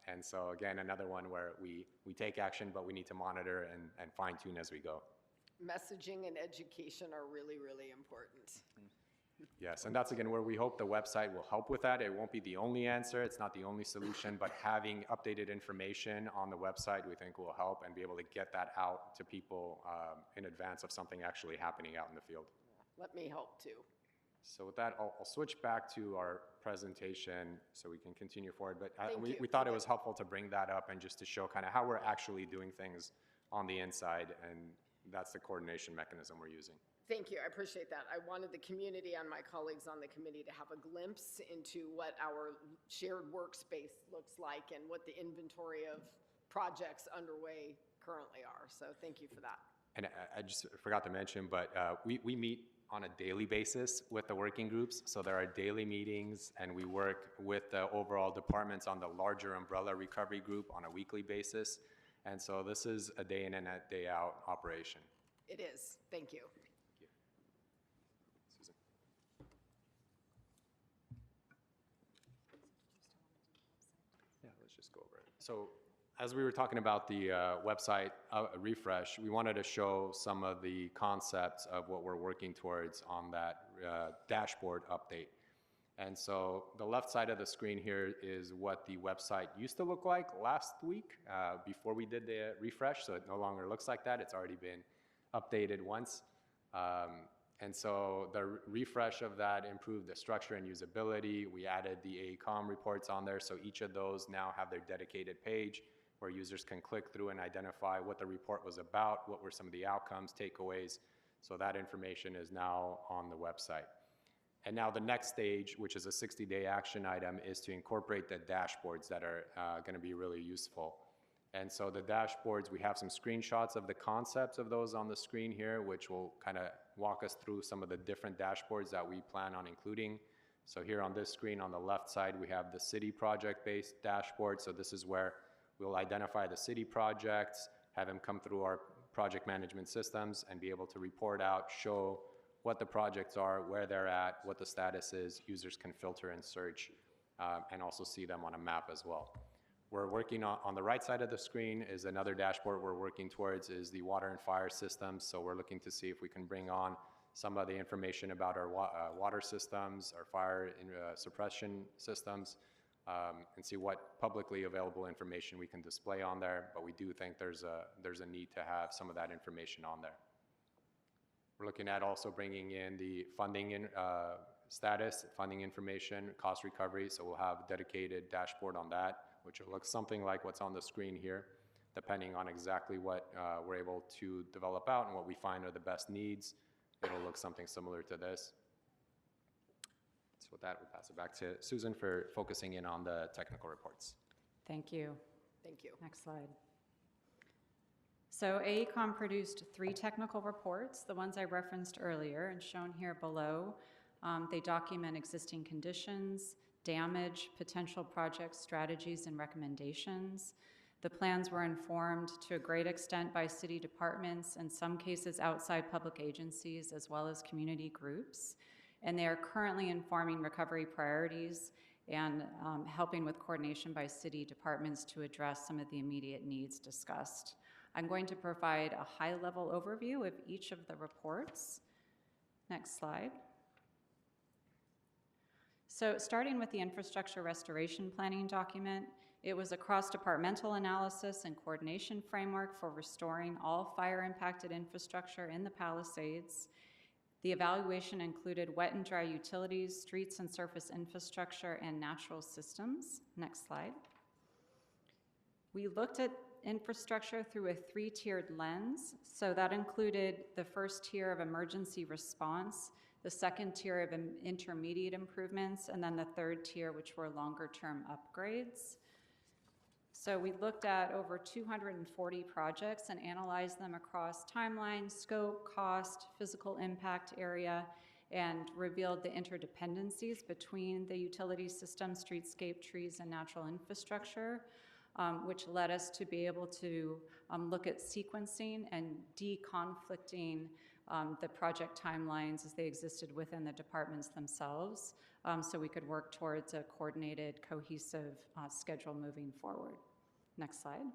And so again, another one where we take action, but we need to monitor and fine tune as we go. Messaging and education are really, really important. Yes, and that's again where we hope the website will help with that. It won't be the only answer, it's not the only solution, but having updated information on the website we think will help and be able to get that out to people in advance of something actually happening out in the field. let me help too. So with that, I'll switch back to our presentation so we can continue forward. But Thank you. we thought it was helpful to bring that up and just to show kind of how we're actually doing things on the inside, and that's the coordination mechanism we're using. Thank you, I appreciate that. I wanted the community and my colleagues on the committee to have a glimpse into what our shared workspace looks like and what the inventory of projects underway currently are. So thank you for that. And I just forgot to mention, but we meet on a daily basis with the working groups. So there are daily meetings, and we work with the overall departments on the larger umbrella recovery group on a weekly basis. And so this is a day in and a day out operation. It is, thank you. Susan. Yeah, let's just go over it. So as we were talking about the website refresh, we wanted to show some of the concepts of what we're working towards on that dashboard update. And so the left side of the screen here is what the website used to look like last week before we did the refresh. So it no longer looks like that. It's already been updated once. And so the refresh of that improved the structure and usability. We added the AECOM reports on there. So each of those now have their dedicated page where users can click through and identify what the report was about, what were some of the outcomes, takeaways. So that information is now on the website. And now the next stage, which is a 60-day action item, is to incorporate the dashboards that are going to be really useful. And so the dashboards, we have some screenshots of the concepts of those on the screen here, which will kind of walk us through some of the different dashboards that we plan on including. So here on this screen on the left side, we have the city project-based dashboard. So this is where we'll identify the city projects, have them come through our project management systems, and be able to report out, show what the projects are, where they're at, what the status is. Users can filter and search, and also see them on a map as well. We're working on the right side of the screen is another dashboard we're working towards is the water and fire systems. So we're looking to see if we can bring on some of the information about our water systems, our fire suppression systems, and see what publicly available information we can display on there. But we do think there's a need to have some of that information on there. We're looking at also bringing in the funding status, funding information, cost recovery. So we'll have a dedicated dashboard on that, which will look something like what's on the screen here, depending on exactly what we're able to develop out and what we find are the best needs. It'll look something similar to this. So with that, we'll pass it back to Susan for focusing in on the technical reports. Thank you. Thank you. Next slide. So AECOM produced 3 technical reports, the ones I referenced earlier and shown here below. They document existing conditions, damage, potential projects, strategies, and recommendations. The plans were informed to a great extent by city departments, in some cases outside public agencies, as well as community groups. And they are currently informing recovery priorities and helping with coordination by city departments to address some of the immediate needs discussed. I'm going to provide a high-level overview of each of the reports. Next slide. So starting with the infrastructure restoration planning document, it was a cross-departmental analysis and coordination framework for restoring all fire-impacted infrastructure in the Palisades. The evaluation included wet and dry utilities, streets and surface infrastructure, and natural systems. Next slide. We looked at infrastructure through a 3-tiered lens. So that included the first tier of emergency response, the second tier of intermediate improvements, and then the third tier, which were longer-term upgrades. So we looked at over 240 projects and analyzed them across timeline, scope, cost, physical impact area, and revealed the interdependencies between the utility system, streetscape, trees, and natural infrastructure, which led us to be able to look at sequencing and deconflicting the project timelines as they existed within the departments themselves, so we could work towards a coordinated, cohesive schedule moving forward. Next slide.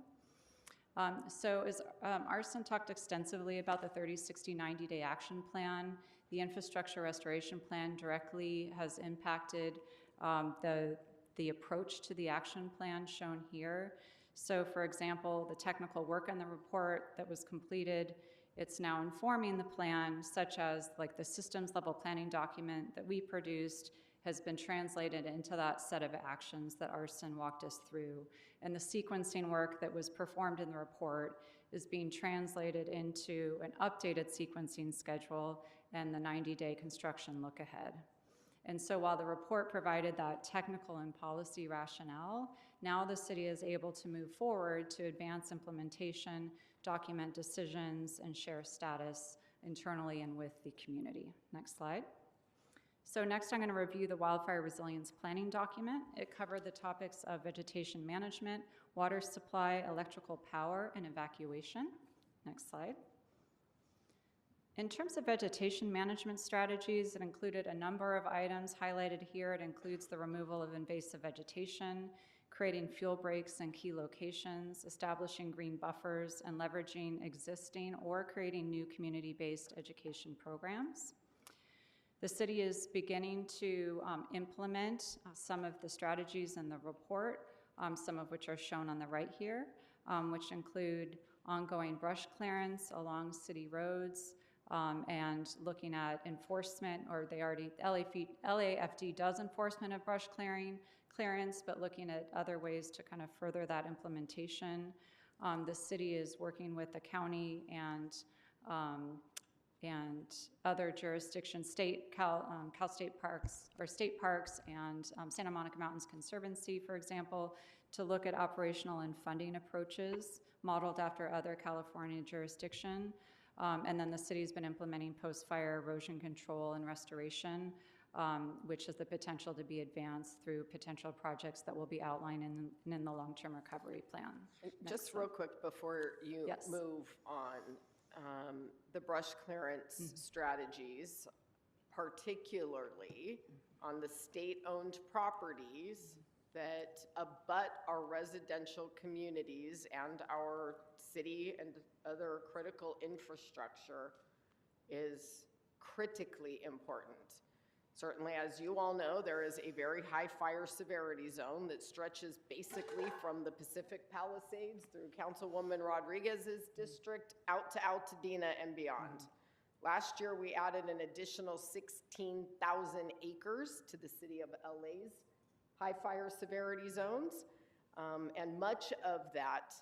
So as Arsen talked extensively about the 30, 60, 90-day action plan, the infrastructure restoration plan directly has impacted the approach to the action plan shown here. So for example, the technical work on the report that was completed It's now informing the plan, such as like the systems level planning document that we produced has been translated into that set of actions that Arsen walked us through. And the sequencing work that was performed in the report is being translated into an updated sequencing schedule and the 90-day construction look ahead. And so while the report provided that technical and policy rationale, now the city is able to move forward to advance implementation, document decisions, and share status internally and with the community. Next slide. So next I'm going to review the wildfire resilience planning document. It covered the topics of vegetation management, water supply, electrical power, and evacuation. Next slide. In terms of vegetation management strategies, it included a number of items highlighted here. It includes the removal of invasive vegetation, creating fuel breaks in key locations, establishing green buffers, and leveraging existing or creating new community-based education programs. The city is beginning to implement some of the strategies in the report, some of which are shown on the right here, which include ongoing brush clearance along city roads, and looking at enforcement, or LAFD does enforcement of brush clearance, but looking at other ways to kind of further that implementation. The city is working with the county and other jurisdictions, Cal State Parks, or state parks, and Santa Monica Mountains Conservancy, for example, to look at operational and funding approaches modeled after other California jurisdiction. And then the city's been implementing post-fire erosion control and restoration, which has the potential to be advanced through potential projects that will be outlined in the long-term recovery plan. Just real quick before you Yes. move on, the brush clearance strategies, particularly on the state-owned properties that abut our residential communities and our city and other critical infrastructure, is critically important. Certainly, as you all know, there is a very high fire severity zone that stretches basically from the Pacific Palisades through Councilwoman Rodriguez's district out to Altadena and beyond. Last year, we added an additional 16,000 acres to the city of LA's high fire severity zones, and much of that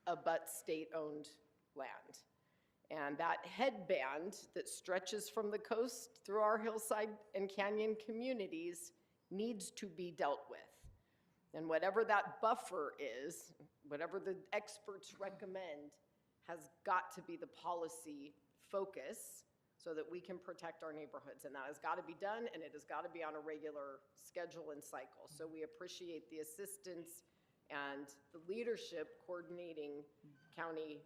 abuts state-owned land. And that headband that stretches from the coast through our hillside and canyon communities needs to be dealt with. And whatever that buffer is, whatever the experts recommend, has got to be the policy focus so that we can protect our neighborhoods. And that has got to be done, and it has got to be on a regular schedule and cycle. So we appreciate the assistance and the leadership coordinating county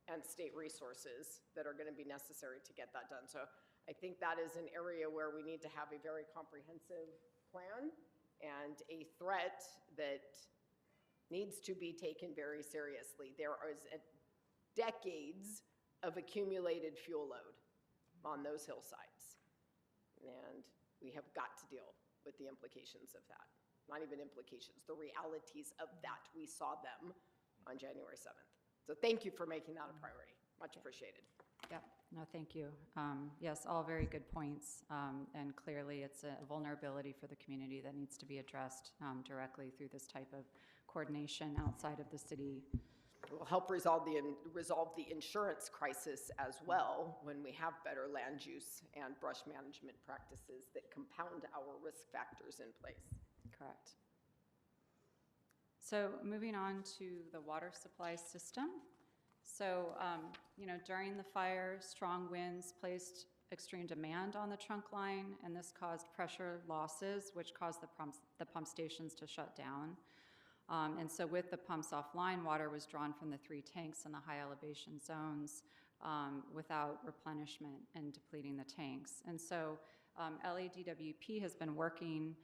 and state resources that are going to be necessary to get that done. So I think that is an area where we need to have a very comprehensive plan and a threat that needs to be taken very seriously. There is decades of accumulated fuel load on those hillsides, and we have got to deal with the implications of that. Not even implications, the realities of that. We saw them on January 7th. So thank you for making that a priority. Much appreciated. Yep, no, thank you. Yes, all very good points, and clearly it's a vulnerability for the community that needs to be addressed directly through this type of coordination outside of the city. It will help resolve the insurance crisis as well when we have better land use and brush management practices that compound our risk factors in place. Correct. So moving on to the water supply system. So, during the fire, strong winds placed extreme demand on the trunk line, and this caused pressure losses, which caused the pump stations to shut down. And so with the pumps offline, water was drawn from the 3 tanks in the high elevation zones without replenishment and depleting the tanks. And so LADWP has been working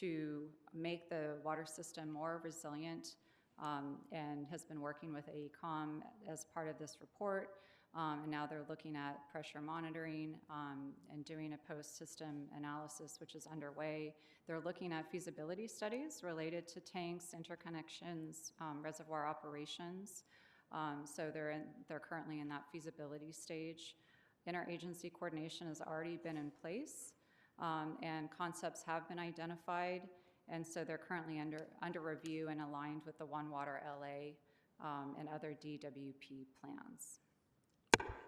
to make the water system more resilient, and has been working with AECOM as part of this report. And now they're looking at pressure monitoring and doing a post-system analysis, which is underway. They're looking at feasibility studies related to tanks, interconnections, reservoir operations, So they're currently in that feasibility stage. Interagency coordination has already been in place, and concepts have been identified, and so they're currently under review and aligned with the One Water LA and other DWP plans.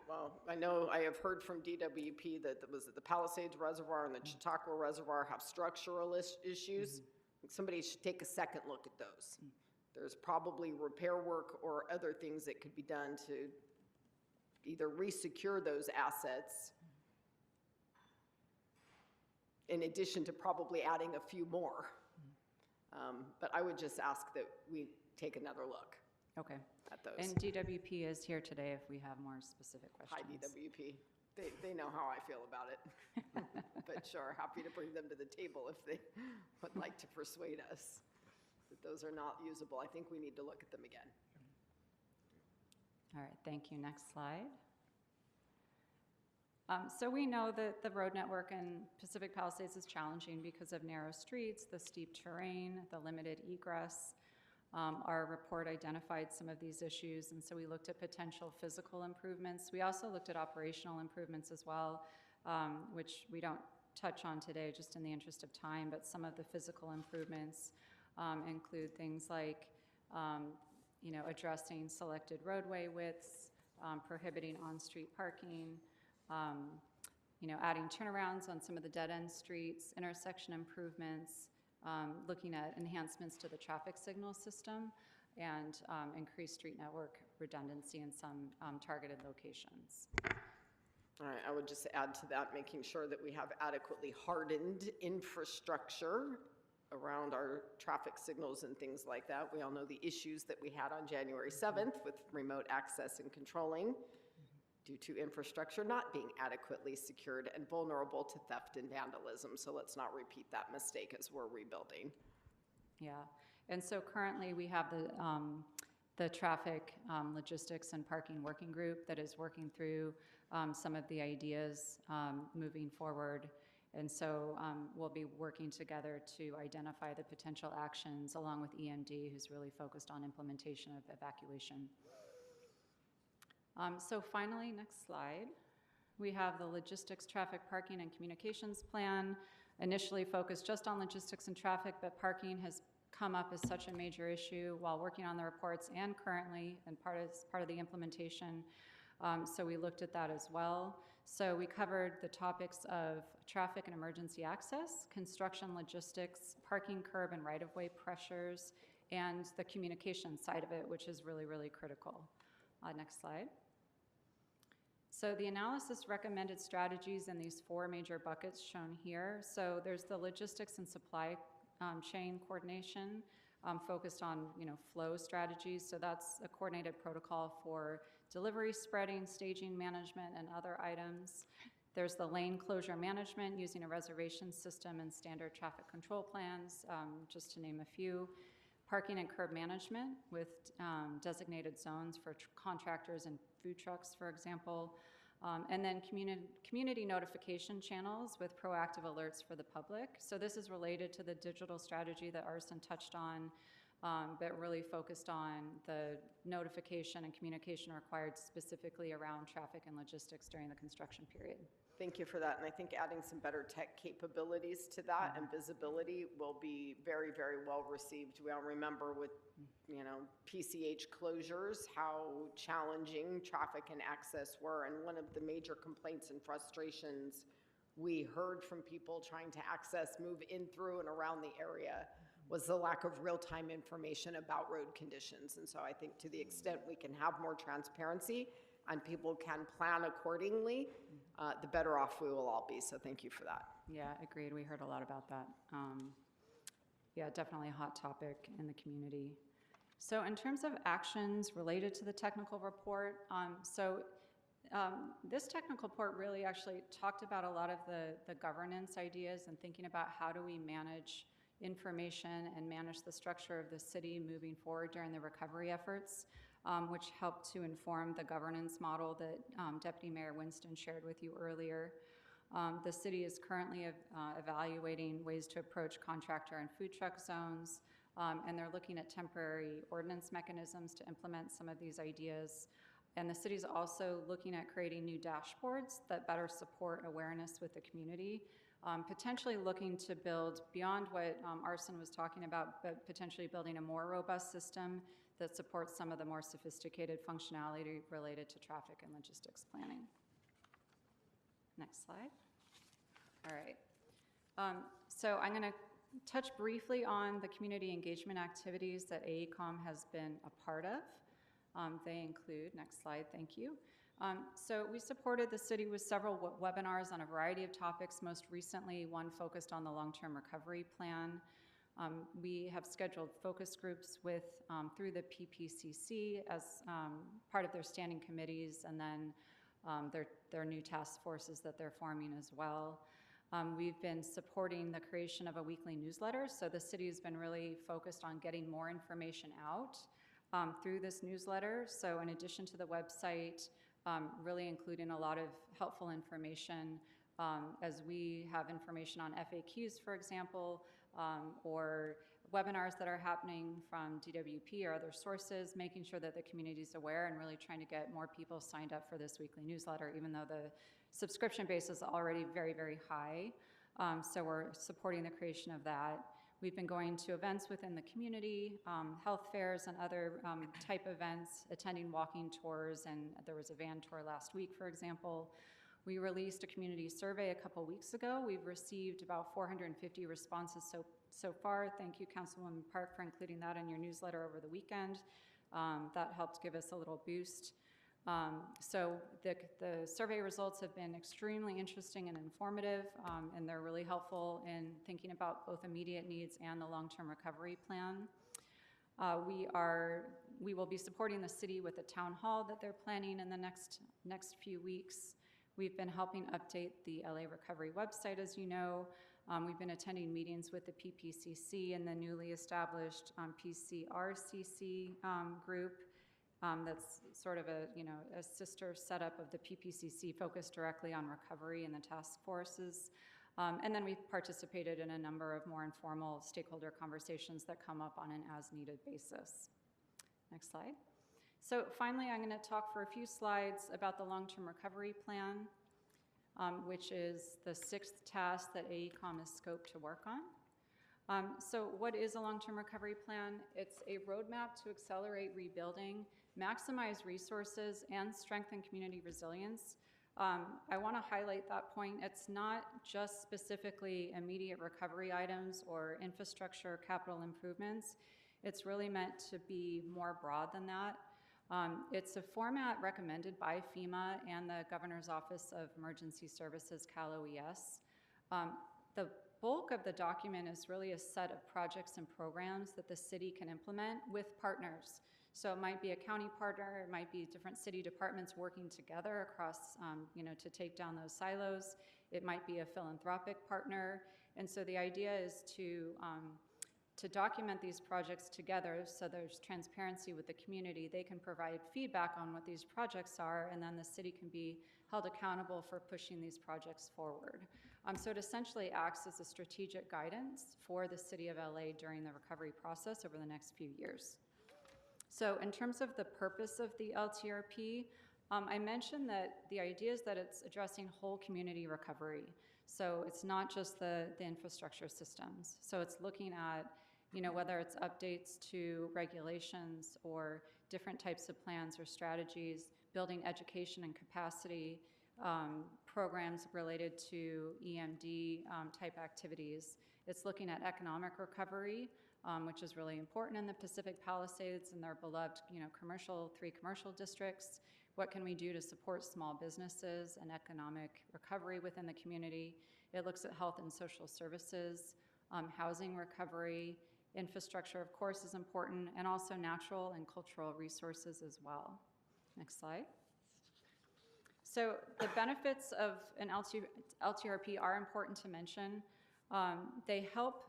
Well, I know I have heard from DWP that the Palisades Reservoir and the Chautauqua Reservoir have structural issues. Somebody should take a second look at those. There's probably repair work or other things that could be done to either resecure those assets in addition to probably adding a few more. But I would just ask that we take another look Okay. at those. And DWP is here today if we have more specific Hi, questions. DWP. They know how I feel about it. But sure, happy to bring them to the table if they would like to persuade us that those are not usable. I think we need to look at them again. All right, thank you. Next slide. So we know that the road network in Pacific Palisades is challenging because of narrow streets, the steep terrain, the limited egress. Our report identified some of these issues, and so we looked at potential physical improvements. We also looked at operational improvements as well, which we don't touch on today just in the interest of time, but some of the physical improvements include things like addressing selected roadway widths, prohibiting on-street parking, adding turnarounds on some of the dead-end streets, intersection improvements, looking at enhancements to the traffic signal system, and increased street network redundancy in some targeted locations. All right, I would just add to that, making sure that we have adequately hardened infrastructure around our traffic signals and things like that. We all know the issues that we had on January 7th with remote access and controlling due to infrastructure not being adequately secured and vulnerable to theft and vandalism. So let's not repeat that mistake as we're rebuilding. Yeah, and so currently we have the traffic logistics and parking working group that is working through some of the ideas moving forward. And so we'll be working together to identify the potential actions along with EMD, who's really focused on implementation of evacuation. So finally, next slide, we have the logistics, traffic, parking, and communications plan, initially focused just on logistics and traffic, but parking has come up as such a major issue while working on the reports and currently and part of the implementation. So we looked at that as well. So we covered the topics of traffic and emergency access, construction logistics, parking curb and right-of-way pressures, and the communication side of it, which is really, really critical. Next slide. So the analysis recommended strategies in these 4 major buckets shown here. So there's the logistics and supply chain coordination focused on flow strategies. So that's a coordinated protocol for delivery, spreading, staging management, and other items. There's the lane closure management using a reservation system and standard traffic control plans, just to name a few. Parking and curb management with designated zones for contractors and food trucks, for example. And then community notification channels with proactive alerts for the public. So this is related to the digital strategy that Arsen touched on, but really focused on the notification and communication required specifically around traffic and logistics during the construction period. Thank you for that, and I think adding some better tech capabilities to that and visibility will be very, very well received. We all remember with, PCH closures, how challenging traffic and access were, and one of the major complaints and frustrations we heard from people trying to access, move in through and around the area was the lack of real-time information about road conditions. And so I think to the extent we can have more transparency and people can plan accordingly, the better off we will all be. So thank you for that. Yeah, agreed. We heard a lot about that. Yeah, definitely a hot topic in the community. So in terms of actions related to the technical report, this technical report really actually talked about a lot of the governance ideas and thinking about how do we manage information and manage the structure of the city moving forward during the recovery efforts, which helped to inform the governance model that Deputy Mayor Winston shared with you earlier. The city is currently evaluating ways to approach contractor and food truck zones, and they're looking at temporary ordinance mechanisms to implement some of these ideas. And the city's also looking at creating new dashboards that better support awareness with the community, potentially looking to build beyond what Arson was talking about, but potentially building a more robust system that supports some of the more sophisticated functionality related to traffic and logistics planning. Next slide. All right. So I'm going to touch briefly on the community engagement activities that AECOM has been a part of. They include, next slide, thank you. So we supported the city with several webinars on a variety of topics, most recently one focused on the long-term recovery plan. We have scheduled focus groups with, through the PPCC as part of their standing committees, and then their new task forces that they're forming as well. We've been supporting the creation of a weekly newsletter, so the city has been really focused on getting more information out through this newsletter. So in addition to the website, really including a lot of helpful information as we have information on FAQs, for example, or webinars that are happening from DWP or other sources, making sure that the community is aware and really trying to get more people signed up for this weekly newsletter, even though the subscription base is already very, very high. So we're supporting the creation of that. We've been going to events within the community, health fairs and other type events, attending walking tours, and there was a van tour last week, for example. We released a community survey a couple weeks ago. We've received about 450 responses so far. Thank you, Councilwoman Park, for including that in your newsletter over the weekend. That helped give us a little boost. So the survey results have been extremely interesting and informative, and they're really helpful in thinking about both immediate needs and the long-term recovery plan. We will be supporting the city with a town hall that they're planning in the next few weeks. We've been helping update the LA Recovery website, as you know. We've been attending meetings with the PPCC and the newly established PCRCC group. That's sort of a sister setup of the PPCC focused directly on recovery and the task forces. And then we've participated in a number of more informal stakeholder conversations that come up on an as-needed basis. Next slide. So finally, I'm going to talk for a few slides about the long-term recovery plan, which is the 6th task that AECOM is scoped to work on. So what is a long-term recovery plan? It's a roadmap to accelerate rebuilding, maximize resources, and strengthen community resilience. I want to highlight that point. It's not just specifically immediate recovery items or infrastructure capital improvements. It's really meant to be more broad than that. It's a format recommended by FEMA and the Governor's Office of Emergency Services, Cal OES. The bulk of the document is really a set of projects and programs that the city can implement with partners. So it might be a county partner, it might be different city departments working together across, to take down those silos. It might be a philanthropic partner. And so the idea is to document these projects together so there's transparency with the community. They can provide feedback on what these projects are, and then the city can be held accountable for pushing these projects forward. So it essentially acts as a strategic guidance for the City of LA during the recovery process over the next few years. So in terms of the purpose of the LTRP, I mentioned that the idea is that it's addressing whole community recovery. So it's not just the infrastructure systems. So it's looking at whether it's updates to regulations or different types of plans or strategies, building education and capacity, programs related to EMD type activities. It's looking at economic recovery, which is really important in the Pacific Palisades and their beloved, 3 commercial districts. What can we do to support small businesses and economic recovery within the community? It looks at health and social services, housing recovery, infrastructure, of course, is important, and also natural and cultural resources as well. Next slide. So the benefits of an LTRP are important to mention. They help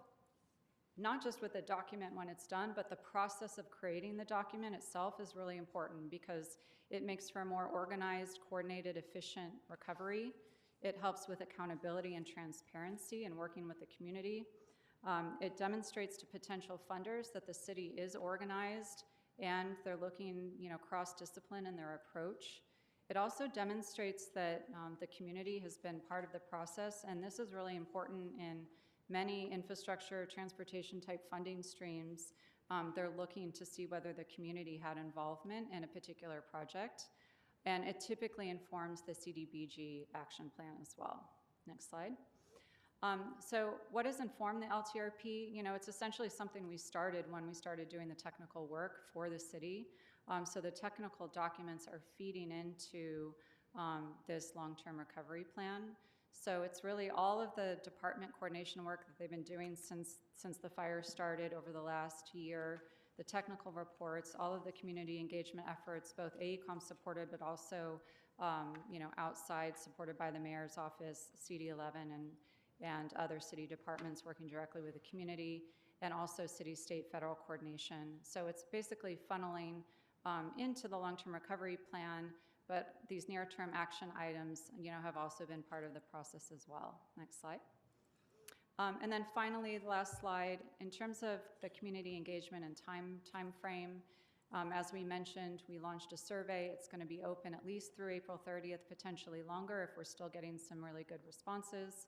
not just with the document when it's done, but the process of creating the document itself is really important because it makes for a more organized, coordinated, efficient recovery. It helps with accountability and transparency and working with the community. It demonstrates to potential funders that the city is organized and they're looking, cross-discipline in their approach. It also demonstrates that the community has been part of the process, and this is really important in many infrastructure, transportation type funding streams. They're looking to see whether the community had involvement in a particular project, and it typically informs the CDBG action plan as well. Next slide. So what has informed the LTRP? It's essentially something we started when we started doing the technical work for the city. So the technical documents are feeding into this long-term recovery plan. So it's really all of the department coordination work that they've been doing since the fire started over the last year, the technical reports, all of the community engagement efforts, both AECOM supported, but also outside supported by the mayor's office, CD11, and other city departments working directly with the community, and also city, state, federal coordination. So it's basically funneling into the long-term recovery plan, but these near-term action items, have also been part of the process as well. Next slide. And then finally, the last slide, in terms of the community engagement and time frame, as we mentioned, we launched a survey. It's going to be open at least through April 30th, potentially longer if we're still getting some really good responses.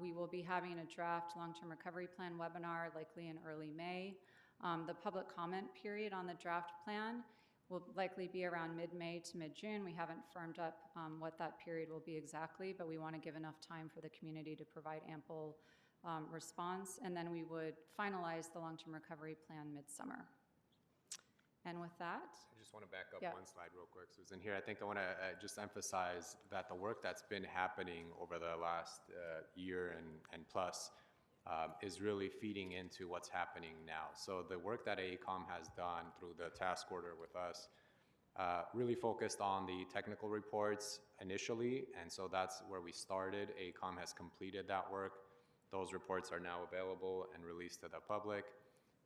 We will be having a draft long-term recovery plan webinar likely in early May. The public comment period on the draft plan will likely be around mid-May to mid-June. We haven't firmed up what that period will be exactly, but we want to give enough time for the community to provide ample response, and then we would finalize the long-term recovery plan midsummer. And with that, I just want to back up Yeah. one slide real quick, Susan. Here, I think I want to just emphasize that the work that's been happening over the last year and plus is really feeding into what's happening now. So the work that AECOM has done through the task order with us really focused on the technical reports initially, and so that's where we started. AECOM has completed that work. Those reports are now available and released to the public.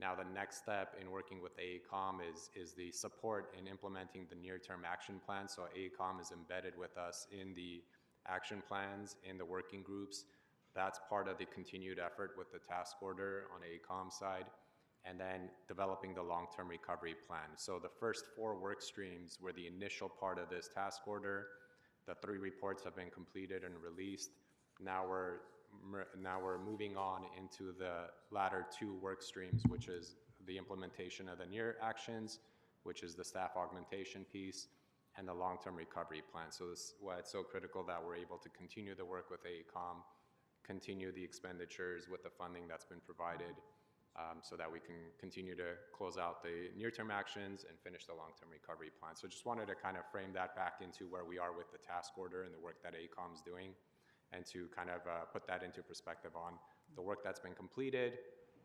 Now the next step in working with AECOM is the support in implementing the near-term action plan. So AECOM is embedded with us in the action plans, in the working groups. That's part of the continued effort with the task order on AECOM side, and then developing the long-term recovery plan. So the first 4 work streams were the initial part of this task order. The 3 reports have been completed and released. Now we're moving on into the latter 2 work streams, which is the implementation of the near actions, which is the staff augmentation piece, and the long-term recovery plan. So this is why it's so critical that we're able to continue the work with AECOM, continue the expenditures with the funding that's been provided, so that we can continue to close out the near-term actions and finish the long-term recovery plan. So just wanted to kind of frame that back into where we are with the task order and the work that AECOM is doing, and to kind of put that into perspective on the work that's been completed,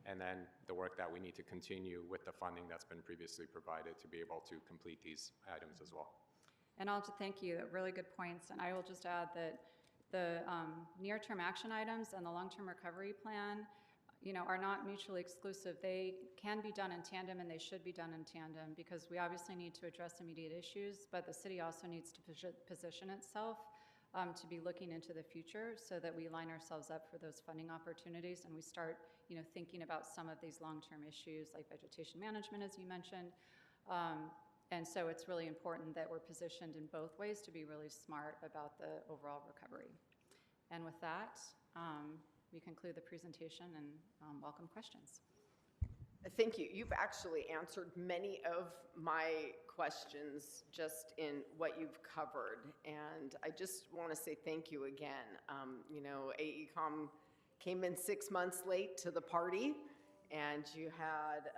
and then the work that we need to continue with the funding that's been previously provided to be able to complete these items as well. and I'll just thank you, really good points, and I will just add that the near-term action items and the long-term recovery plan, are not mutually exclusive. They can be done in tandem, and they should be done in tandem, because we obviously need to address immediate issues, but the city also needs to position itself to be looking into the future so that we line ourselves up for those funding opportunities, and we start, thinking about some of these long-term issues like vegetation management, as you mentioned. And so it's really important that we're positioned in both ways to be really smart about the overall recovery. And with that, we conclude the presentation and welcome questions. Thank you. You've actually answered many of my questions just in what you've covered. And I just want to say thank you again. AECOM came in 6 months late to the party, and you had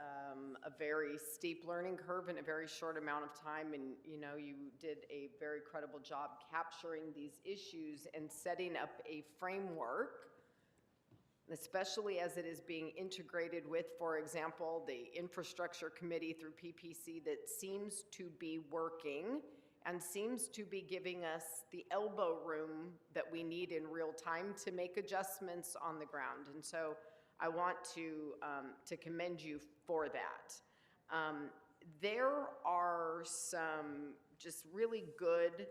a very steep learning curve in a very short amount of time. And, you did a very credible job capturing these issues and setting up a framework, especially as it is being integrated with, for example, the Infrastructure Committee through PPC, that seems to be working and seems to be giving us the elbow room that we need in real time to make adjustments on the ground. And so I want to commend you for that. There are some just really good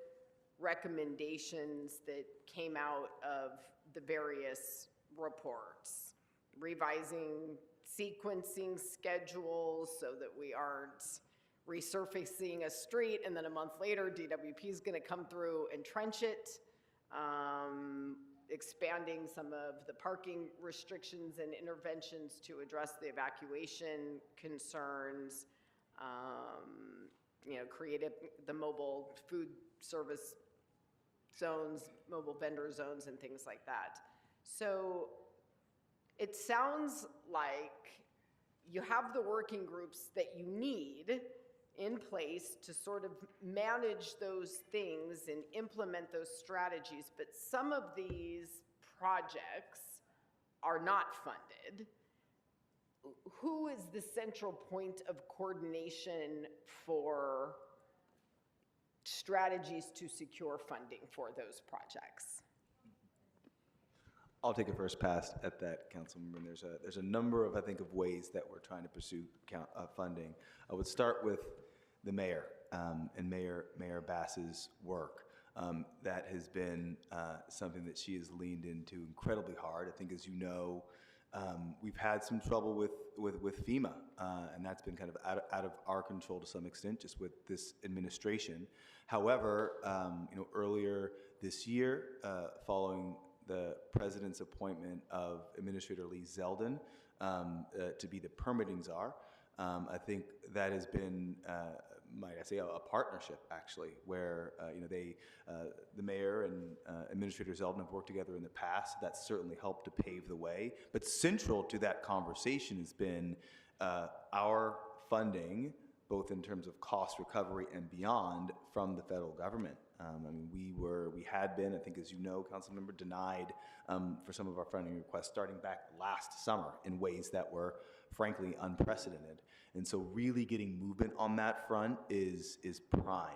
recommendations that came out of the various reports. revising sequencing schedules so that we aren't resurfacing a street and then a month later DWP is going to come through and trench it, expanding some of the parking restrictions and interventions to address the evacuation concerns, created the mobile food service zones, mobile vendor zones, and things like that. So it sounds like you have the working groups that you need in place to sort of manage those things and implement those strategies, but some of these projects are not funded. Who is the central point of coordination for strategies to secure funding for those projects? I'll take a first pass at that, Councilmember. And there's a number of, I think, of ways that we're trying to pursue funding. I would start with the mayor and Mayor Bass's work. That has been something that she has leaned into incredibly hard. I think, as you know, we've had some trouble with FEMA, and that's been kind of out of our control to some extent, just with this administration. However, earlier this year, following the president's appointment of Administrator Lee Zeldin to be the permitting czar, I think that has been, might I say, a partnership actually, where the mayor and Administrator Zeldin have worked together in the past. That's certainly helped to pave the way. But central to that conversation has been our funding, both in terms of cost recovery and beyond, from the federal government. We had been, I think, as you know, Councilmember, denied for some of our funding requests starting back last summer in ways that were, frankly, unprecedented. And so really getting movement on that front is prime.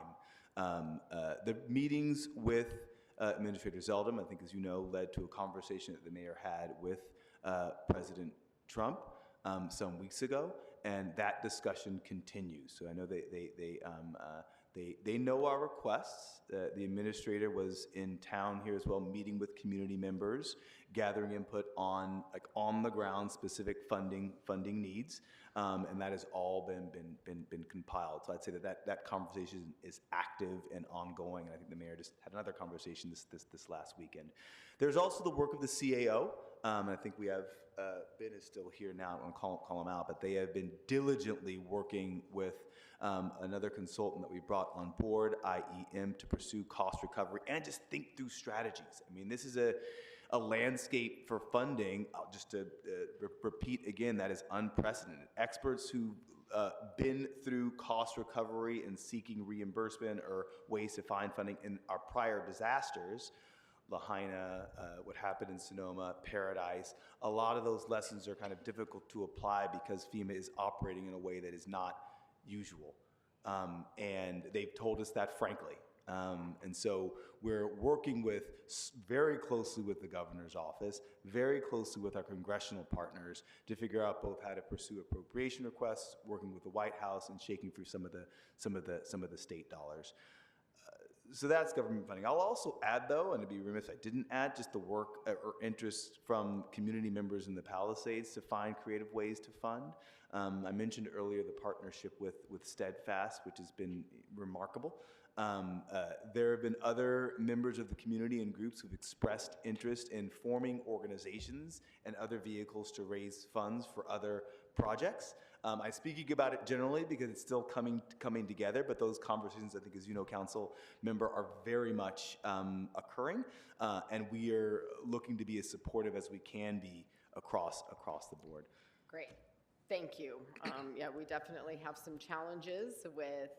The meetings with Administrator Zeldin, I think, as you know, led to a conversation that the mayor had with President Trump some weeks ago, and that discussion continues. So I know they know our requests. The administrator was in town here as well, meeting with community members, gathering input on the ground specific funding needs, and that has all been compiled. So I'd say that conversation is active and ongoing. And I think the mayor just had another conversation this last weekend. There's also the work of the CAO. And I think we have Ben is still here now. I don't want to call him out, but they have been diligently working with another consultant that we brought on board, IEM, to pursue cost recovery and just think through strategies. I mean, this is a landscape for funding. Just to repeat again, that is unprecedented. Experts who've been through cost recovery and seeking reimbursement or ways to find funding in our prior disasters, Lahaina, what happened in Sonoma, Paradise, a lot of those lessons are kind of difficult to apply because FEMA is operating in a way that is not usual. And they've told us that frankly. And so we're working very closely with the governor's office, very closely with our congressional partners to figure out both how to pursue appropriation requests, working with the White House, and shaking through some of the state dollars. So that's government funding. I'll also add, though, and it'd be remiss if I didn't add, just the work or interest from community members in the Palisades to find creative ways to fund. I mentioned earlier the partnership with Steadfast, which has been remarkable. There have been other members of the community and groups who've expressed interest in forming organizations and other vehicles to raise funds for other projects. I'm speaking about it generally because it's still coming together, but those conversations, I think, as you know, council member, are very much occurring, and we are looking to be as supportive as we can be across the board. Great, thank you. Yeah, we definitely have some challenges with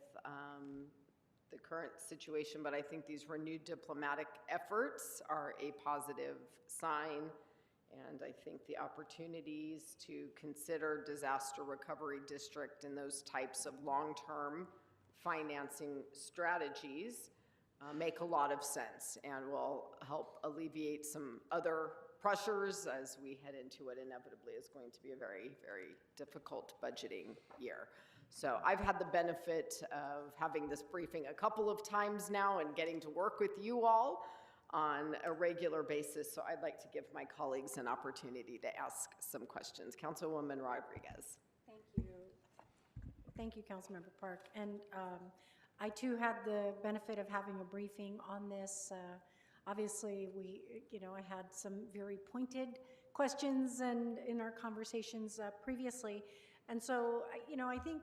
the current situation, but I think these renewed diplomatic efforts are a positive sign. And I think the opportunities to consider disaster recovery district and those types of long-term financing strategies make a lot of sense and will help alleviate some other pressures as we head into what inevitably is going to be a very, very difficult budgeting year. So I've had the benefit of having this briefing a couple of times now and getting to work with you all. on a regular basis, so I'd like to give my colleagues an opportunity to ask some questions. Councilwoman Rodriguez. Thank you. Thank you, Councilmember Park. And I too had the benefit of having a briefing on this. Obviously, I had some very pointed questions and in our conversations previously. And so, I think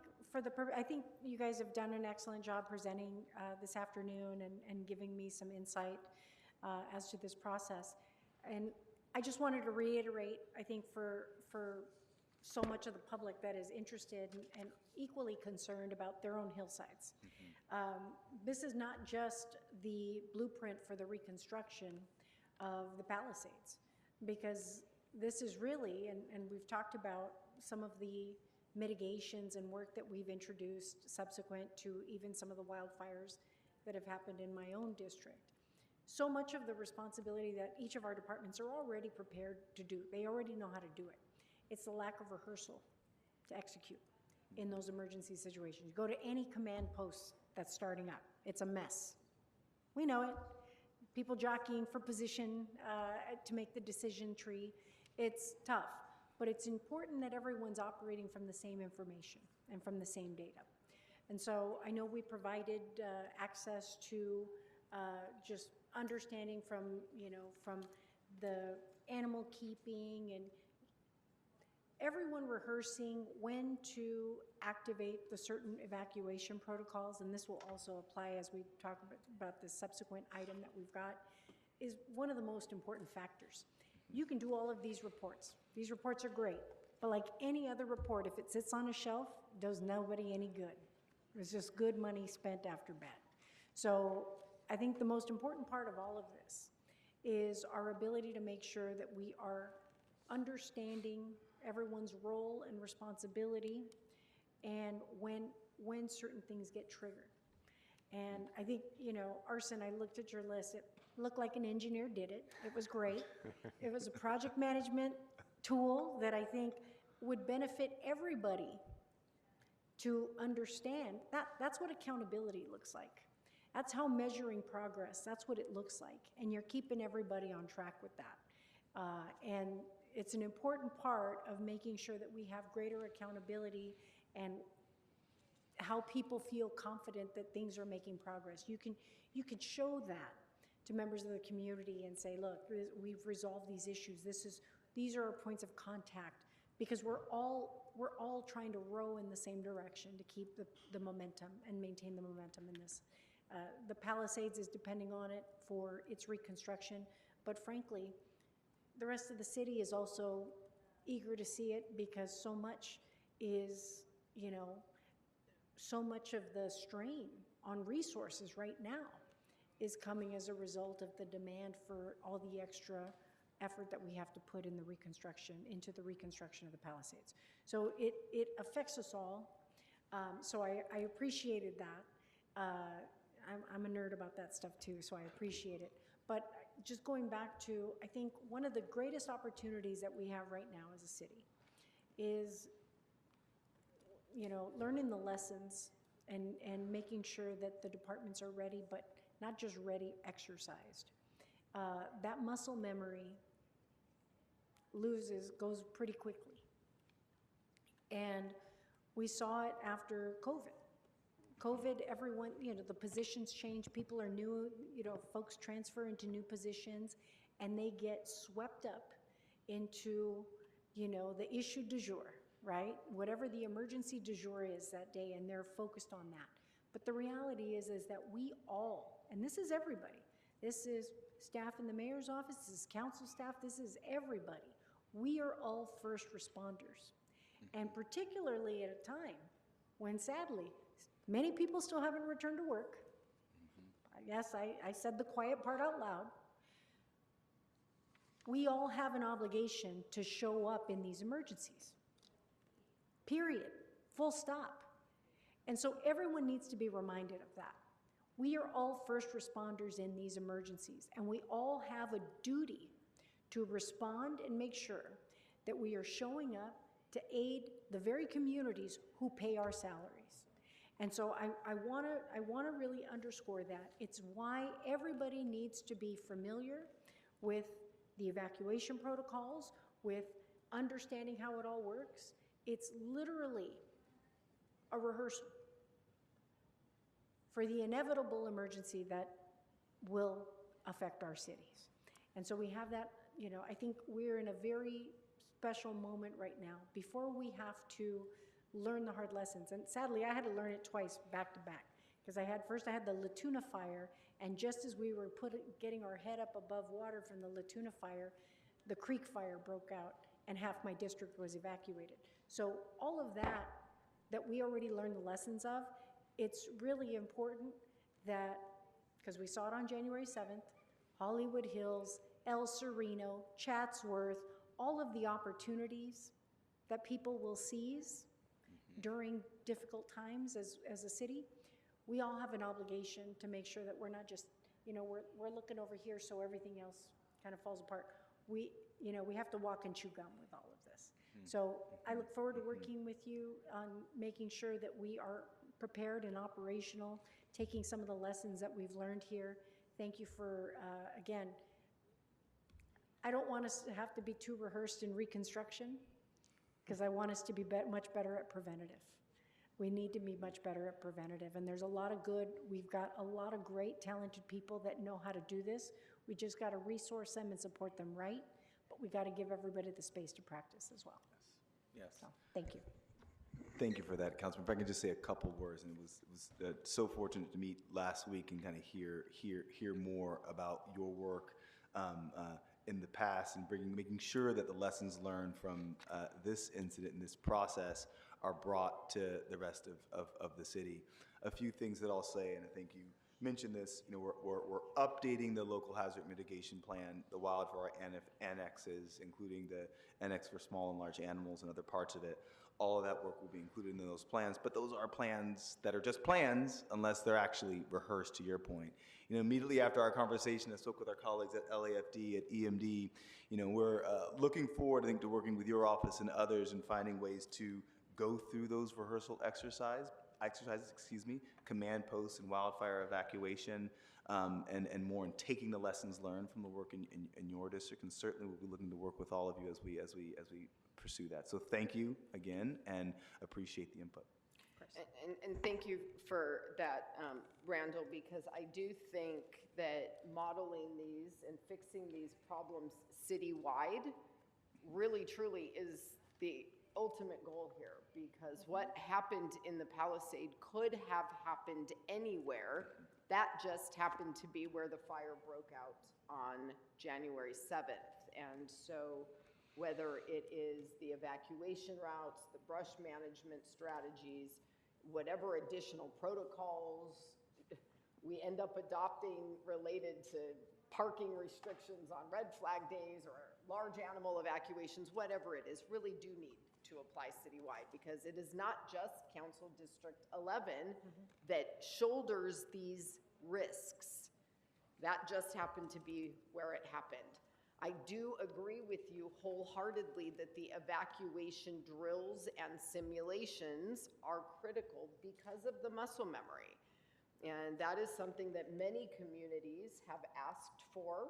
I think you guys have done an excellent job presenting this afternoon and giving me some insight as to this process. And I just wanted to reiterate, I think for so much of the public that is interested and equally concerned about their own hillsides. This is not just the blueprint for the reconstruction of the Palisades, because this is really, and we've talked about some of the mitigations and work that we've introduced subsequent to even some of the wildfires that have happened in my own district. So much of the responsibility that each of our departments are already prepared to do. They already know how to do it. It's the lack of rehearsal to execute in those emergency situations. Go to any command post that's starting up. It's a mess. We know it. People jockeying for position to make the decision tree. It's tough, but it's important that everyone's operating from the same information and from the same data. And so I know we provided access to just understanding from the animal keeping and everyone rehearsing when to activate the certain evacuation protocols, and this will also apply as we talk about the subsequent item that we've got, is one of the most important factors. You can do all of these reports. These reports are great, but like any other report, if it sits on a shelf, does nobody any good. It's just good money spent after bad. So I think the most important part of all of this is our ability to make sure that we are understanding everyone's role and responsibility and when certain things get triggered. And I think, Arson, I looked at your list. It looked like an engineer did it. It was great. It was a project management tool that I think would benefit everybody to understand. That's what accountability looks like. That's how measuring progress, that's what it looks like. And you're keeping everybody on track with that. And it's an important part of making sure that we have greater accountability and how people feel confident that things are making progress. You can show that to members of the community and say, look, we've resolved these issues. These are our points of contact, because we're all trying to row in the same direction to keep the momentum and maintain the momentum in this. The Palisades is depending on it for its reconstruction, but frankly, the rest of the city is also eager to see it, because so much is, so much of the strain on resources right now is coming as a result of the demand for all the extra effort that we have to put into the reconstruction of the Palisades. So it affects us all. So I appreciated that. I'm a nerd about that stuff too, so I appreciate it. But just going back to, I think one of the greatest opportunities that we have right now as a city is, learning the lessons and making sure that the departments are ready, but not just ready, exercised. That muscle memory goes pretty quickly. And we saw it after COVID. Everyone, the positions change, people are new, folks transfer into new positions, and they get swept up into, the issue du jour, right? Whatever the emergency du jour is that day, and they're focused on that. But the reality is that we all, and this is everybody, this is staff in the mayor's office, this is council staff, this is everybody. We are all first responders. And particularly at a time when, sadly, many people still haven't returned to work. Yes, I said the quiet part out loud. We all have an obligation to show up in these emergencies. Period. Full stop. And so everyone needs to be reminded of that. We are all first responders in these emergencies, and we all have a duty to respond and make sure that we are showing up to aid the very communities who pay our salaries. And so I want to really underscore that. It's why everybody needs to be familiar with the evacuation protocols, with understanding how it all works. It's literally a rehearsal for the inevitable emergency that will affect our cities. And so we have that, I think we're in a very special moment right now before we have to learn the hard lessons. And sadly, I had to learn it twice back to back, because first I had the Latuna fire, and just as we were getting our head up above water from the Latuna fire, the Creek fire broke out and half my district was evacuated. So all of that we already learned the lessons of, it's really important that, because we saw it on January 7th, Hollywood Hills, El Sereno, Chatsworth, all of the opportunities that people will seize during difficult times as a city, we all have an obligation to make sure that we're not just, we're looking over here so everything else kind of falls apart. We have to walk and chew gum with all of this. So I look forward to working with you on making sure that we are prepared and operational, taking some of the lessons that we've learned here. Thank you for, again, I don't want us to have to be too rehearsed in reconstruction, because I want us to be much better at preventative. We need to be much better at preventative, and there's a lot of we've got a lot of great, talented people that know how to do this. We just got to resource them and support them right, but we got to give everybody the space to practice as well. Yes. So, thank you. Thank you for that, Councilman. If I can just say a couple words, and it was so fortunate to meet last week and kind of hear more about your work in the past, and making sure that the lessons learned from this incident and this process are brought to the rest of the city. A few things that I'll say, and I think you mentioned this, we're updating the local hazard mitigation plan, the wildfire annexes, including the annex for small and large animals and other parts of it. All of that work will be included in those plans, but those are plans that are just plans unless they're actually rehearsed, to your point. Immediately after our conversation, I spoke with our colleagues at LAFD, at EMD. We're looking forward, I think, to working with your office and others and finding ways to go through those rehearsal exercises, command posts and wildfire evacuation, and more, and taking the lessons learned from the work in your district. And certainly we'll be looking to work with all of you as we pursue that. So thank you again, and appreciate the input. And thank you for that, Randall, because I do think that modeling these and fixing these problems citywide really truly is the ultimate goal here, because what happened in the Palisade could have happened anywhere. That just happened to be where the fire broke out on January 7th. And so whether it is the evacuation routes, the brush management strategies, whatever additional protocols we end up adopting related to parking restrictions on red flag days or large animal evacuations, whatever it is, really do need to apply citywide, because it is not just Council District 11 that shoulders these risks. That just happened to be where it happened. I do agree with you wholeheartedly that the evacuation drills and simulations are critical because of the muscle memory. And that is something that many communities have asked for.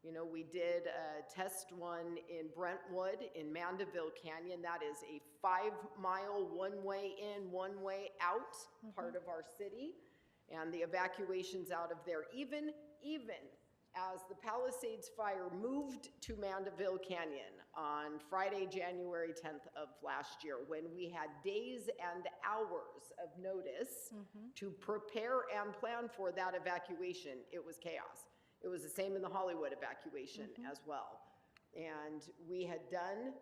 We did a test one in Brentwood, in Mandeville Canyon. That is a 5-mile, one-way in, one-way out part of our city. And the evacuations out of there, even as the Palisades fire moved to Mandeville Canyon on Friday, January 10th of last year, when we had days and hours of notice to prepare and plan for that evacuation, it was chaos. It was the same in the Hollywood evacuation as well. And we had done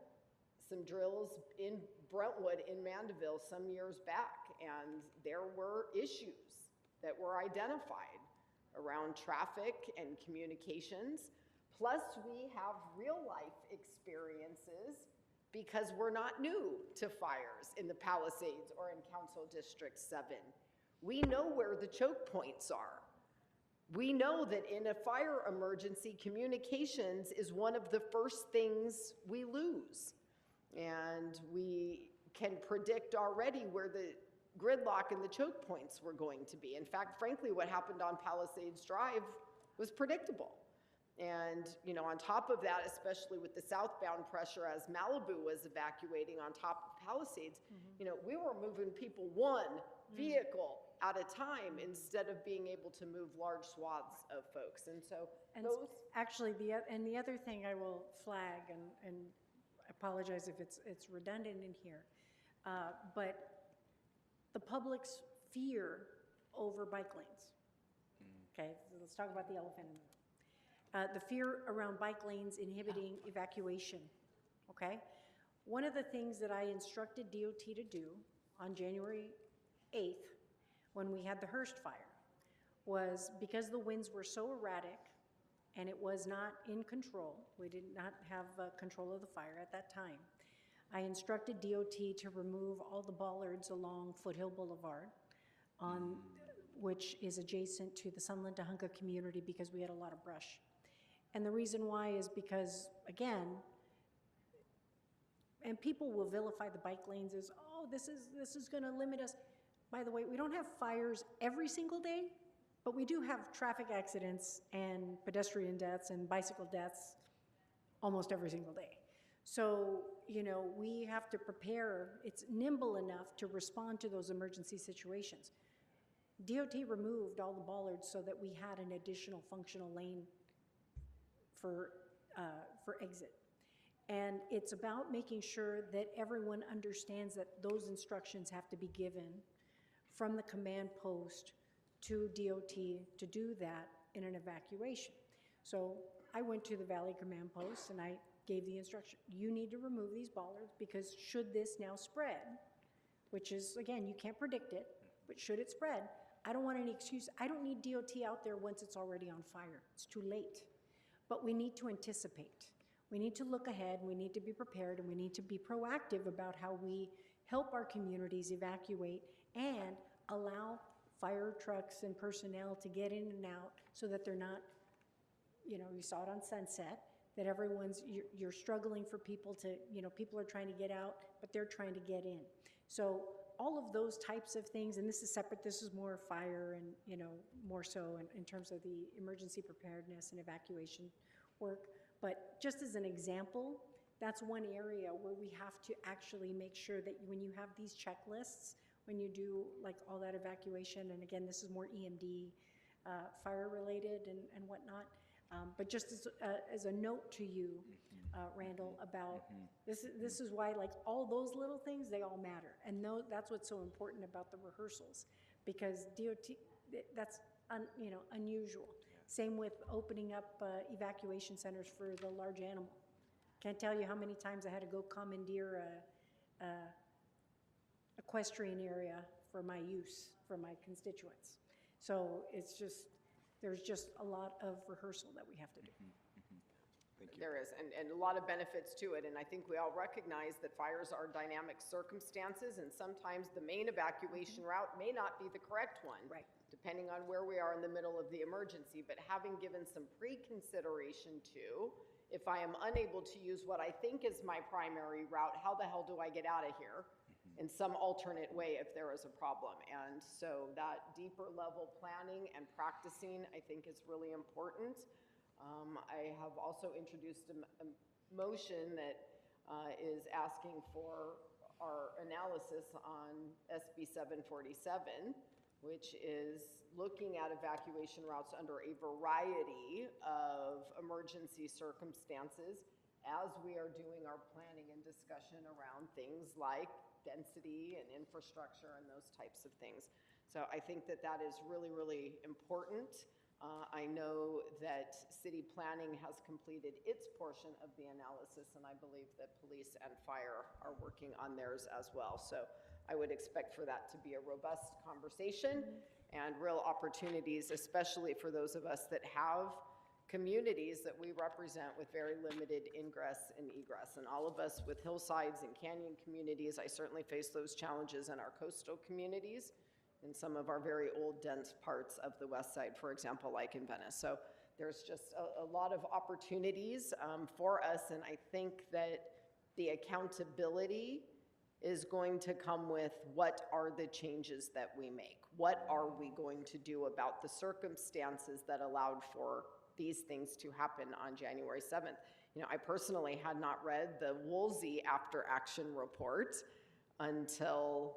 some drills in Brentwood in Mandeville some years back, and there were issues that were identified around traffic and communications. Plus, we have real-life experiences because we're not new to fires in the Palisades or in Council District 7. We know where the choke points are. We know that in a fire emergency, communications is one of the first things we lose. And we can predict already where the gridlock and the choke points were going to be. In fact, frankly, what happened on Palisades Drive was predictable. And, you know, on top of that, especially with the southbound pressure as Malibu was evacuating on top of Palisades, you know, we were moving people one vehicle at a time instead of being able to move large swaths of folks. And so And those, actually, the other thing I will flag, and apologize if it's redundant in here, but the public's fear over bike lanes. Okay, so let's talk about the elephant in the room. The fear around bike lanes inhibiting evacuation, okay? One of the things that I instructed DOT to do on January 8th, when we had the Hearst fire, was because the winds were so erratic and it was not in control, we did not have control of the fire at that time, I instructed DOT to remove all the bollards along Foothill Boulevard, which is adjacent to the Sunland to Hunka community, because we had a lot of brush. And the reason why is because, again, and people will vilify the bike lanes as, oh, this is going to limit us. By the way, we don't have fires every single day, but we do have traffic accidents and pedestrian deaths and bicycle deaths almost every single day. So, you know, we have to prepare. It's nimble enough to respond to those emergency situations. DOT removed all the bollards so that we had an additional functional lane for exit. And it's about making sure that everyone understands that those instructions have to be given from the command post to DOT to do that in an evacuation. So I went to the Valley Command Post and I gave the instruction, you need to remove these bollards, because should this now spread, which is, again, you can't predict it, but should it spread, I don't want any excuse. I don't need DOT out there once it's already on fire. It's too late. But we need to anticipate. We need to look ahead, we need to be prepared, and we need to be proactive about how we help our communities evacuate and allow fire trucks and personnel to get in and out so that they're not, you know, you saw it on Sunset, that you're struggling for people to, you know, people are trying to get out, but they're trying to get in. So all of those types of things, and this is separate, this is more fire and, you know, more so in terms of the emergency preparedness and evacuation work. But just as an example, that's one area where we have to actually make sure that when you have these checklists, when you do like all that evacuation, and again, this is more EMD, fire related and whatnot, but just as a note to you, Randall, about this is why, like, all those little things, they all matter. And that's what's so important about the rehearsals, because DOT, that's you know, unusual. Same with opening up evacuation centers for the large animal. Can't tell you how many times I had to go commandeer a equestrian area for my use, for my constituents. So it's just, there's just a lot of rehearsal that we have to do. Thank you. there is, and a lot of benefits to it. And I think we all recognize that fires are dynamic circumstances, and sometimes the main evacuation route may not be the correct one. Right. Depending on where we are in the middle of the emergency. But having given some pre-consideration to, if I am unable to use what I think is my primary route, how the hell do I get out of here in some alternate way if there is a problem? And so that deeper level planning and practicing, I think, is really important. I have also introduced a motion that is asking for our analysis on SB 747, which is looking at evacuation routes under a variety of emergency circumstances as we are doing our planning and discussion around things like density and infrastructure and those types of things. So I think that that is really, really important. I know that city planning has completed its portion of the analysis, and I believe that police and fire are working on theirs as well. So I would expect for that to be a robust conversation and real opportunities, especially for those of us that have communities that we represent with very limited ingress and egress. And all of us with hillsides and canyon communities, I certainly face those challenges in our coastal communities, in some of our very old, dense parts of the west side, for example, like in Venice. So there's just a lot of opportunities for us, and I think that the accountability is going to come with what are the changes that we make? What are we going to do about the circumstances that allowed for these things to happen on January 7th? You know, I personally had not read the Woolsey after action report until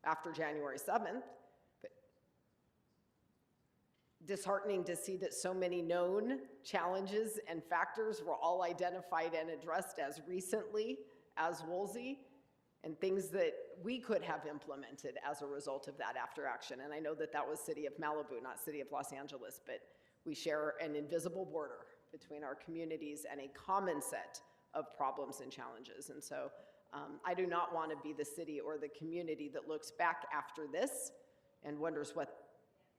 after January 7th. But disheartening to see that so many known challenges and factors were all identified and addressed as recently as Woolsey, and things that we could have implemented as a result of that after action. And I know that that was City of Malibu, not City of Los Angeles, but we share an invisible border between our communities and a common set of problems and challenges. And so I do not want to be the city or the community that looks back after this and wonders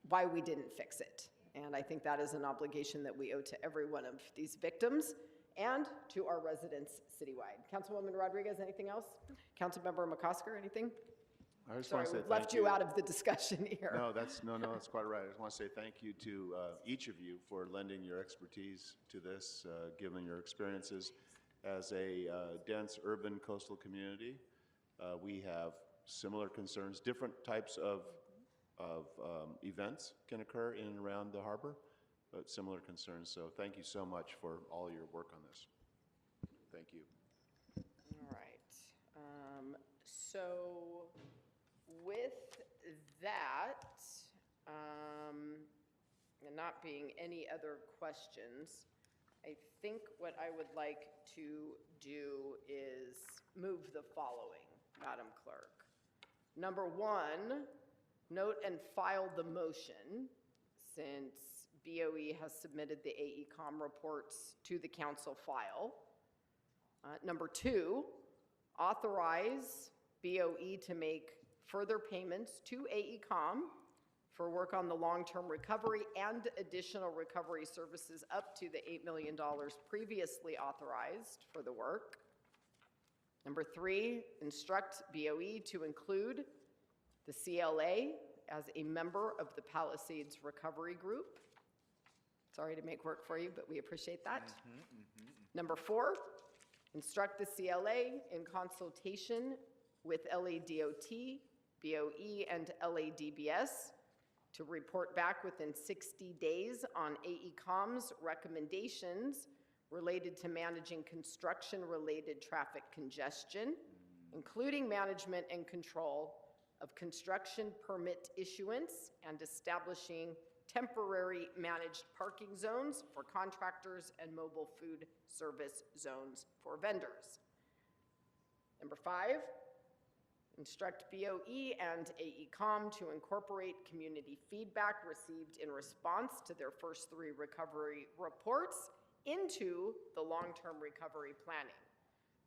why we didn't fix it. And I think that is an obligation that we owe to every one of these victims and to our residents citywide. Councilwoman Rodriguez, anything else? Councilmember McCosker, anything? I just Sorry, want to say we've thank left you out of the discussion here. No, that's quite right. I just want to say thank you to each of you for lending your expertise to this, given your experiences as a dense urban coastal community. We have similar concerns. Different types of events can occur in and around the harbor, but similar concerns. So thank you so much for all your work on this. Thank you. All right. So with that, and not being any other questions, I think what I would like to do is move the following, Madam Clerk. Number one, note and file the motion, since BOE has submitted the AECOM reports to the council file. Number two, authorize BOE to make further payments to AECOM for work on the long-term recovery and additional recovery services up to the $8 million previously authorized for the work. Number three, instruct BOE to include the CLA as a member of the Palisades Recovery Group. Sorry to make work for you, but we appreciate that. Number four, instruct the CLA in consultation with LADOT, BOE, and LADBS to report back within 60 days on AECOM's recommendations related to managing construction-related traffic congestion, including management and control of construction permit issuance and establishing temporary managed parking zones for contractors and mobile food service zones for vendors. Number five, instruct BOE and AECOM to incorporate community feedback received in response to their first three recovery reports into the long-term recovery planning.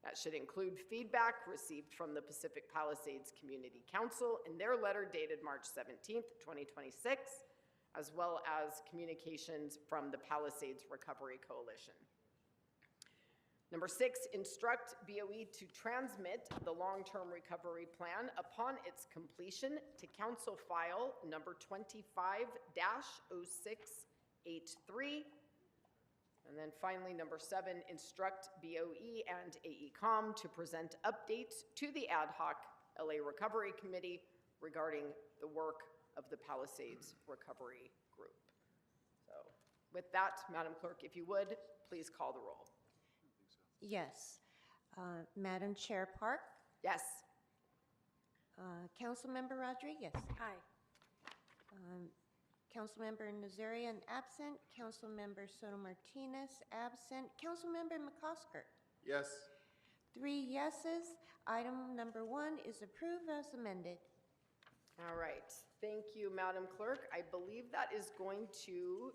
That should include feedback received from the Pacific Palisades Community Council in their letter dated March 17th, 2026, as well as communications from the Palisades Recovery Coalition. Number six, instruct BOE to transmit the long-term recovery plan upon its completion to council file number 25-0683. And then finally, number seven, instruct BOE and AECOM to present updates to the ad hoc LA Recovery Committee regarding the work of the Palisades Recovery Group. So with that, Madam Clerk, if you would, please call the roll. Yes. Madam Chair Park, Yes. Councilmember Rodriguez, Aye. Councilmember Nazarian absent, Councilmember Soto Martinez absent, Councilmember McCosker. Yes. 3 yeses. Item number 1 is approved as amended. All right. Thank you, Madam Clerk. I believe that is going to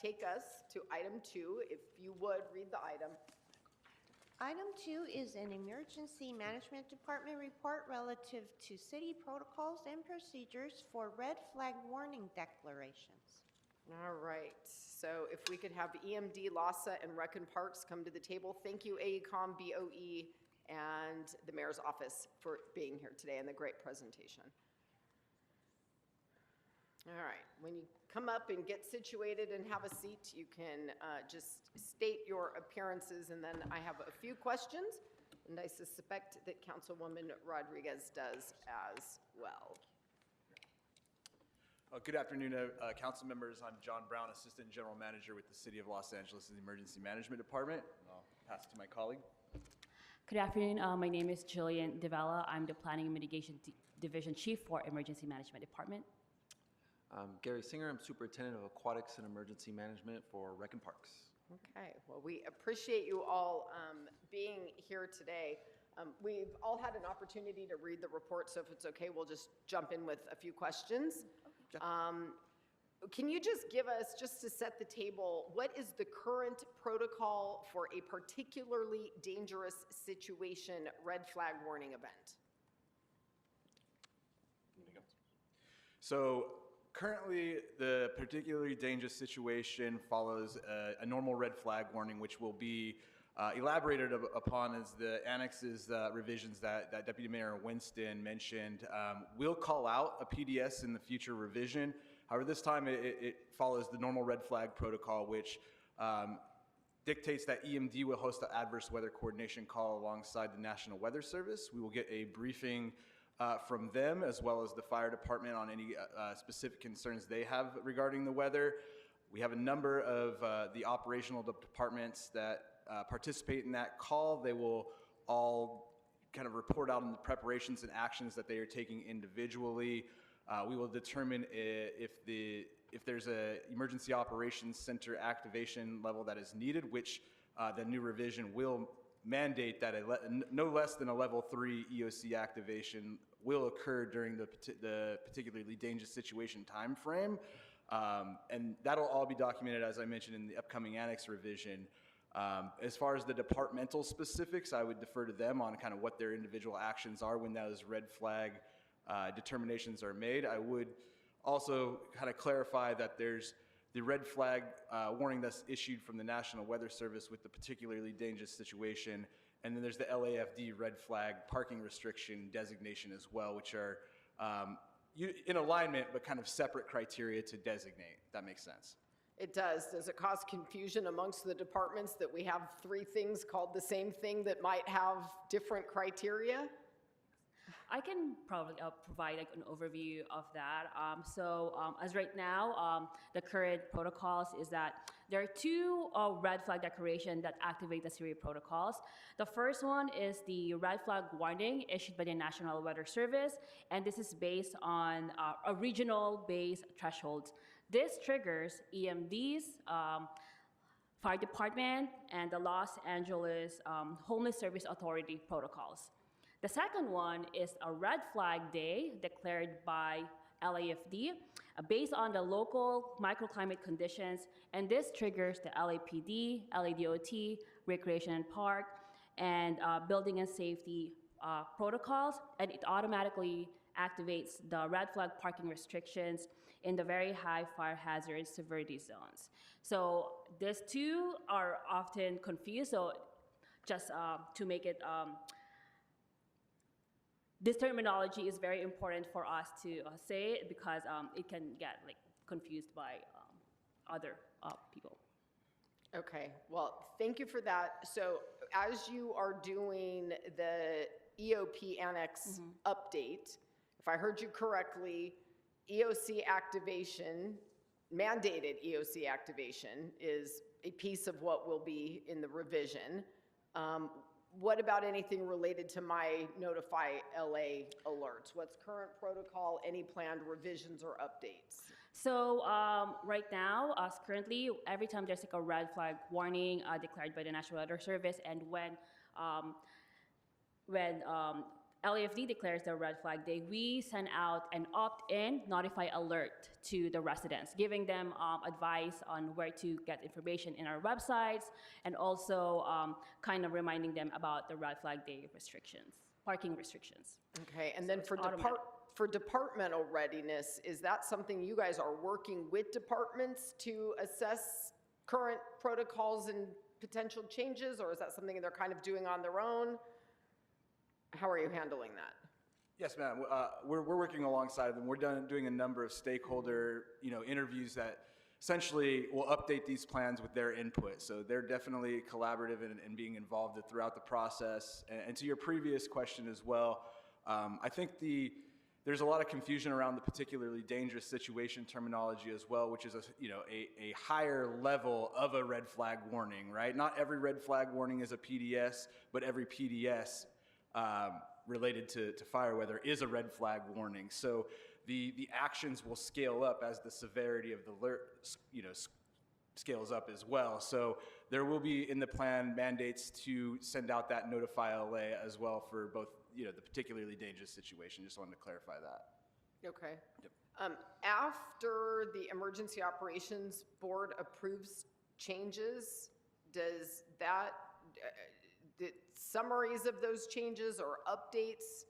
take us to item 2. If you would, read the item. Item 2 is an Emergency Management Department report relative to city protocols and procedures for red flag warning declarations. All right. So if we could have EMD, LASA, and Rec and Parks come to the table. Thank you, AECOM, BOE, and the Mayor's Office for being here today and the great presentation. All right. When you come up and get situated and have a seat, you can just state your appearances, and then I have a few questions And I suspect that Councilwoman Rodriguez does as well. Good afternoon, council members. I'm John Brown, Assistant General Manager with the City of Los Angeles' Emergency Management Department. I'll pass it to my colleague. Good afternoon. My name is Jillian DeVella. I'm the Planning and Mitigation Division Chief for Emergency Management Department. Gary Singer, I'm Superintendent of Aquatics and Emergency Management for Rec and Parks. Okay, well, we appreciate you all being here today. We've all had an opportunity to read the report, so if it's okay, we'll just jump in with a few questions. Can you just give us, just to set the table, what is the current protocol for a particularly dangerous situation red flag warning event? So currently, the particularly dangerous situation follows a normal red flag warning, which will be elaborated upon as the annexes revisions that Deputy Mayor Winston mentioned. We'll call out a PDS in the future revision. However, this time it follows the normal red flag protocol, which dictates that EMD will host an adverse weather coordination call alongside the National Weather Service. We will get a briefing from them as well as the fire department on any specific concerns they have regarding the weather. We have a number of the operational departments that participate in that call. They will all kind of report out on the preparations and actions that they are taking individually. We will determine if there's a emergency operations center activation level that is needed, which the new revision will mandate that no less than a level 3 EOC activation will occur during the particularly dangerous situation time frame. And that'll all be documented, as I mentioned, in the upcoming annex revision. As far as the departmental specifics, I would defer to them on kind of what their individual actions are when those red flag determinations are made. I would also kind of clarify that there's the red flag warning that's issued from the National Weather Service with the particularly dangerous situation, and then there's the LAFD red flag parking restriction designation as well, which are in alignment but kind of separate criteria to designate, if that makes sense. It does. Does it cause confusion amongst the departments that we have 3 things called the same thing that might have different criteria? I can probably provide like an overview of that. As right now, the current protocols is that there are 2 red flag declarations that activate the series protocols. The first one is the red flag warning issued by the National Weather Service, and this is based on a regional-based threshold. This triggers EMDs, fire department, and the Los Angeles Homeless Service Authority protocols. The second one is a red flag day declared by LAFD based on the local microclimate conditions, and this triggers the LAPD, LADOT, Recreation and Park, and building and safety protocols, and it automatically activates the red flag parking restrictions in the very high fire hazard severity zones. So these 2 are often confused, so just to make it this terminology is very important for us to say it because it can get like confused by other people. Okay, well, thank you for that. So as you are doing the EOP Annex update, if I heard you correctly, EOC activation, mandated EOC activation is a piece of what will be in the revision. What about anything related to my Notify LA alerts? What's current protocol, any planned revisions or updates? So right now, currently, every time there's like a red flag warning declared by the National Weather Service, and when LAFD declares the red flag day, we send out an opt-in notify alert to the residents, giving them advice on where to get information in our websites, and also kind of reminding them about the red flag day restrictions, parking restrictions. Okay, and then for departmental readiness, is that something you guys are working with departments to assess current protocols and potential changes, or is that something they're kind of doing on their own? How are you handling that? Yes, ma'am. We're working alongside them. We're doing a number of stakeholder interviews that essentially will update these plans with their input. So they're definitely collaborative and being involved throughout the process. And to your previous question as well, I think there's a lot of confusion around the particularly dangerous situation terminology as well, which is a higher level of a red flag warning, right? Not every red flag warning is a PDS, but every PDS related to fire weather is a red flag warning. So the actions will scale up as the severity of the alert, scales up as well. So there will be in the plan mandates to send out that notify LA as well for both, the particularly dangerous situation. Just wanted to clarify that. Okay. Yep. After the Emergency Operations Board approves changes, does that, the summaries of those changes or updates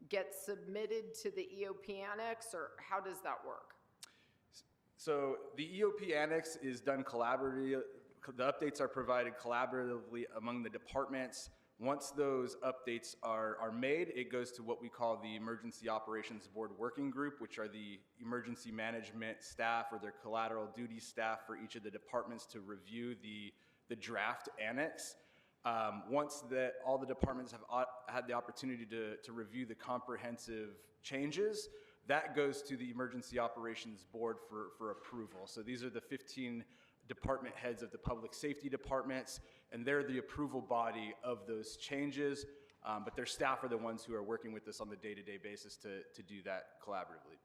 get submitted to the EOP Annex, or how does that work? So the EOP Annex is done collaboratively. The updates are provided collaboratively among the departments. Once those updates are made, it goes to what we call the Emergency Operations Board Working Group, which are the emergency management staff or their collateral duty staff for each of the departments to review the draft annex. Once all the departments have had the opportunity to review the comprehensive changes, that goes to the Emergency Operations Board for approval. So these are the 15 department heads of the public safety departments, and they're the approval body of those changes, but their staff are the ones who are working with us on the day-to-day basis to do that collaboratively.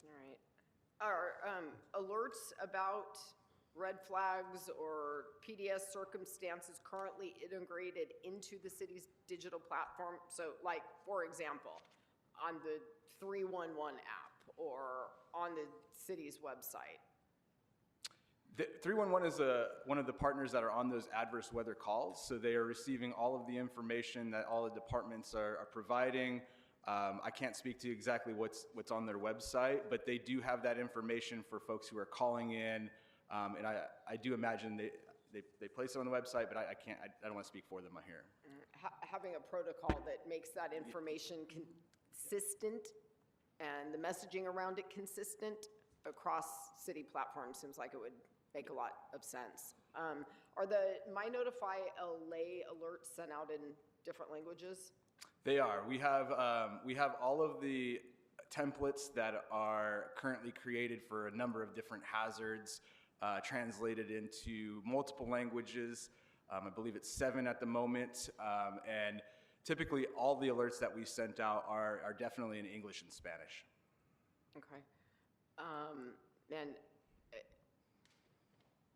All right. Are alerts about red flags or PDS circumstances currently integrated into the city's digital platform? So like, for example, on the 311 app or on the city's website? The 311 is one of the partners that are on those adverse weather calls, so they are receiving all of the information that all the departments are providing. I can't speak to exactly what's on their website, but they do have that information for folks who are calling in, and I do imagine they place it on the website, but I don't want to speak for them here. Having a protocol that makes that information consistent and the messaging around it consistent across city platforms seems like it would make a lot of sense. Are the My Notify LA alerts sent out in different languages? They are. We have all of the templates that are currently created for a number of different hazards, translated into multiple languages. I believe it's 7 at the moment, and typically all the alerts that we sent out are definitely in English and Spanish. Okay. And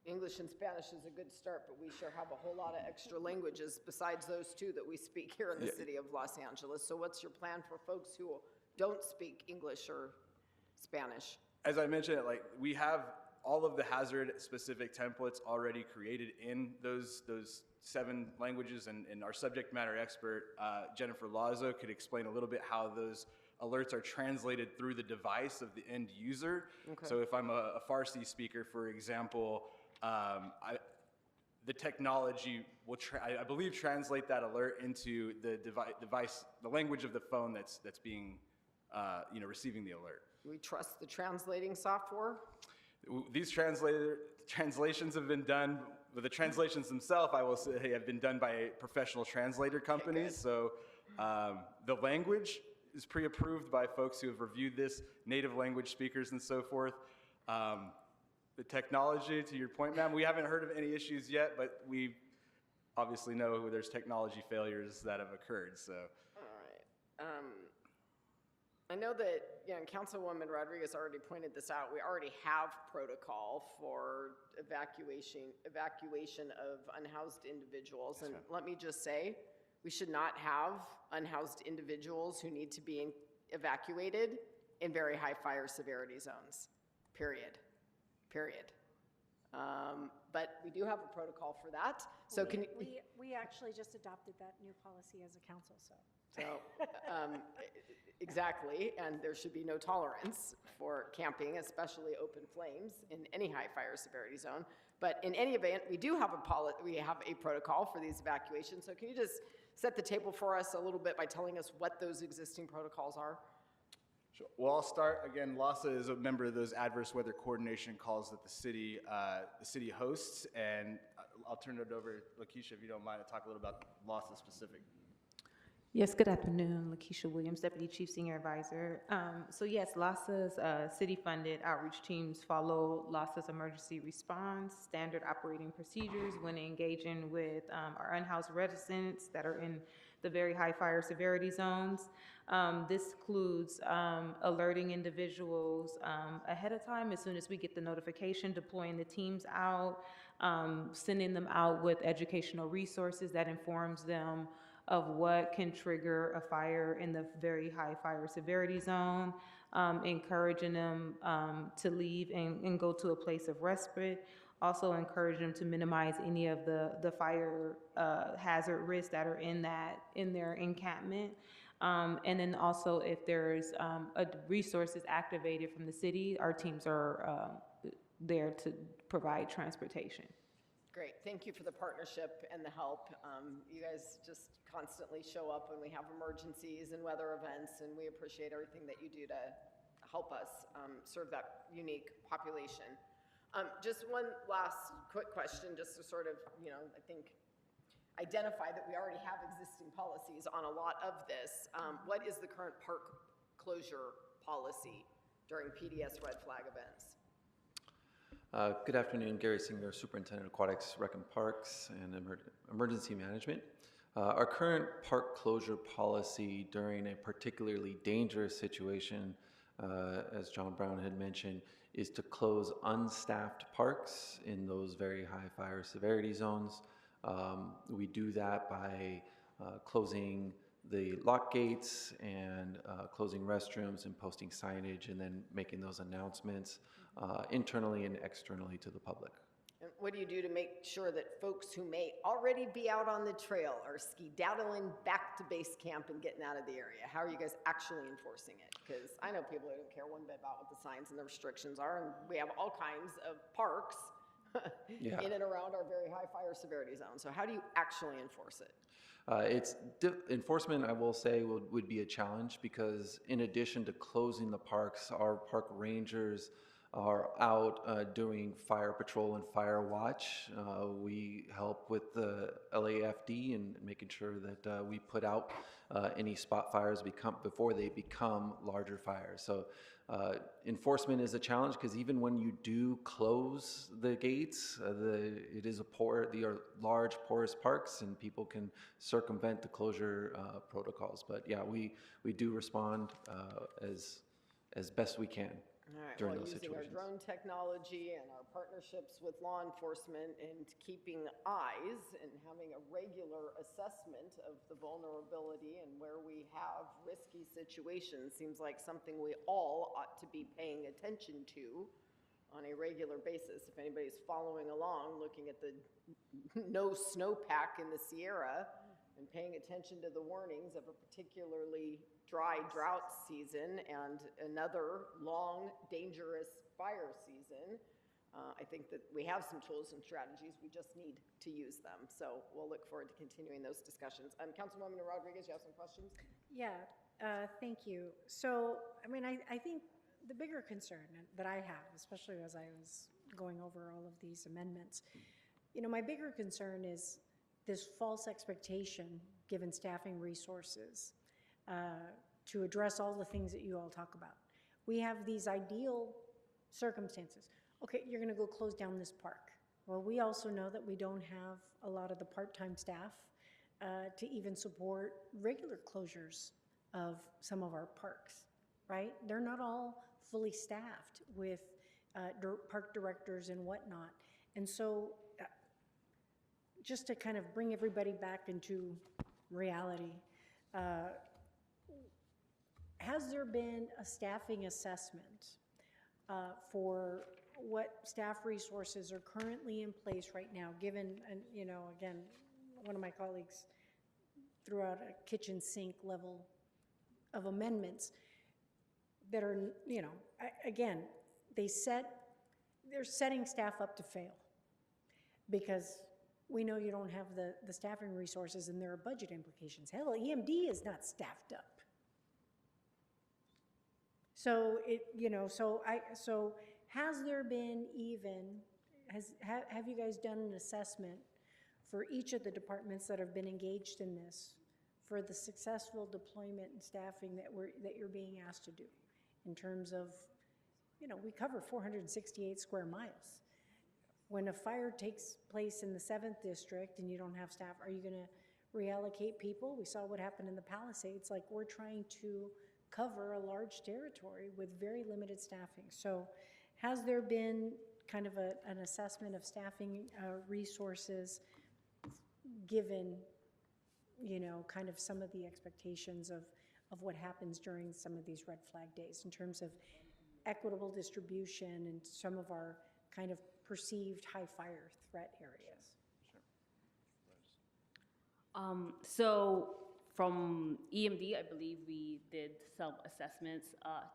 English and Spanish is a good start, but we sure have a whole lot of extra languages besides those two that we speak here in the city of Los Angeles. So what's your plan for folks who don't speak English or Spanish? As I mentioned, we have all of the hazard-specific templates already created in those 7 languages, and our subject matter expert, Jennifer Lazo, could explain a little bit how those alerts are translated through the device of the end user. Okay. So if I'm a Farsi speaker, for example, the technology will, I believe, translate that alert into the device, the language of the phone that's being, receiving the alert. Do we trust the translating software? These translations have been done, but the translations themselves, I will say, have been done by professional translator companies. Okay, so the language is pre-approved by folks who have reviewed this, native language speakers and so forth. The technology, to your point, ma'am, we haven't heard of any issues yet, but we obviously know there's technology failures that have occurred, so. All right. I know that, Councilwoman Rodriguez already pointed this out. We already have protocol for evacuation of unhoused individuals. Yes, and let me just say, we should not have unhoused individuals who need to be evacuated in very high fire severity zones, period. But we do have a protocol for that. So we actually just adopted that new policy as a council, so. Exactly, and there should be no tolerance for camping, especially open flames, in any high fire severity zone. But in any event, we do have a protocol for these evacuations. So can you just set the table for us a little bit by telling us what those existing protocols are? Sure. Well, I'll start again. LASA is a member of those adverse weather coordination calls that the city hosts, and I'll turn it over to Lakeisha if you don't mind to talk a little about LASA specific. Yes, good afternoon. Lakeisha Williams, Deputy Chief Senior Advisor. So yes, LASA's city-funded outreach teams follow LASA's emergency response standard operating procedures when engaging with our unhoused residents that are in the very high fire severity zones. This includes alerting individuals ahead of time as soon as we get the notification, deploying the teams out, sending them out with educational resources that informs them of what can trigger a fire in the very high fire severity zone, encouraging them to leave and go to a place of respite, also encourage them to minimize any of the fire hazard risks that are in their encampment. And then also if there's resources activated from the city, our teams are there to provide transportation. Great, thank you for the partnership and the help. You guys just constantly show up when we have emergencies and weather events, and we appreciate everything that you do to help us serve that unique population. Just one last quick question, just to sort of, I think, identify that we already have existing policies on a lot of this. What is the current park closure policy during PDS red flag events? Good afternoon, Gary Singer, Superintendent of Aquatics, Rec and Parks, and Emergency Management. Our current park closure policy during a particularly dangerous situation, as John Brown had mentioned, is to close unstaffed parks in those very high fire severity zones. We do that by closing the lock gates and closing restrooms and posting signage and then making those announcements internally and externally to the public. And what do you do to make sure that folks who may already be out on the trail are skedaddling back to base camp and getting out of the area? How are you guys actually enforcing it? Because I know people who don't care one bit about what the signs and the restrictions are, and we have all kinds of parks in and around our very high fire severity zone. So how do you actually enforce it? Enforcement, I will say, would be a challenge because in addition to closing the parks, our park rangers are out doing fire patrol and fire watch. We help with the LAFD and making sure that we put out any spot fires before they become larger fires. So enforcement is a challenge because even when you do close the gates, it is they are large porous parks and people can circumvent the closure protocols. But yeah, we do respond as best we can. All right, during well, those using situations. our drone technology and our partnerships with law enforcement and keeping eyes and having a regular assessment of the vulnerability and where we have risky situations seems like something we all ought to be paying attention to on a regular basis. If anybody's following along, looking at the no snowpack in the Sierra and paying attention to the warnings of a particularly dry drought season and another long, dangerous fire season, I think that we have some tools and strategies. We just need to use them. So we'll look forward to continuing those discussions. Councilwoman Rodriguez, you have some questions? Yeah, thank you. So, I mean, I think the bigger concern that I have, especially as I was going over all of these amendments, my bigger concern is this false expectation, given staffing resources, to address all the things that you all talk about. We have these ideal circumstances. Okay, you're going to go close down this park. Well, we also know that we don't have a lot of the part-time staff to even support regular closures of some of our parks, right? They're not all fully staffed with park directors and whatnot. And so just to kind of bring everybody back into reality, has there been a staffing assessment for what staff resources are currently in place right now, given, again, one of my colleagues threw out a kitchen sink level of amendments that are, again, they're setting staff up to fail because we know you don't have the staffing resources and there are budget implications. Hell, EMD is not staffed up. So so has there been have you guys done an assessment for each of the departments that have been engaged in this for the successful deployment and staffing that you're being asked to do in terms of, we cover 468 square miles. When a fire takes place in the 7th district and you don't have staff, are you going to reallocate people? We saw what happened in the Palisades. Like, we're trying to cover a large territory with very limited staffing. So has there been kind of an assessment of staffing resources given, kind of some of the expectations of what happens during some of these red flag days in terms of equitable distribution and some of our kind of perceived high fire threat areas? So from EMD, I believe we did some assessments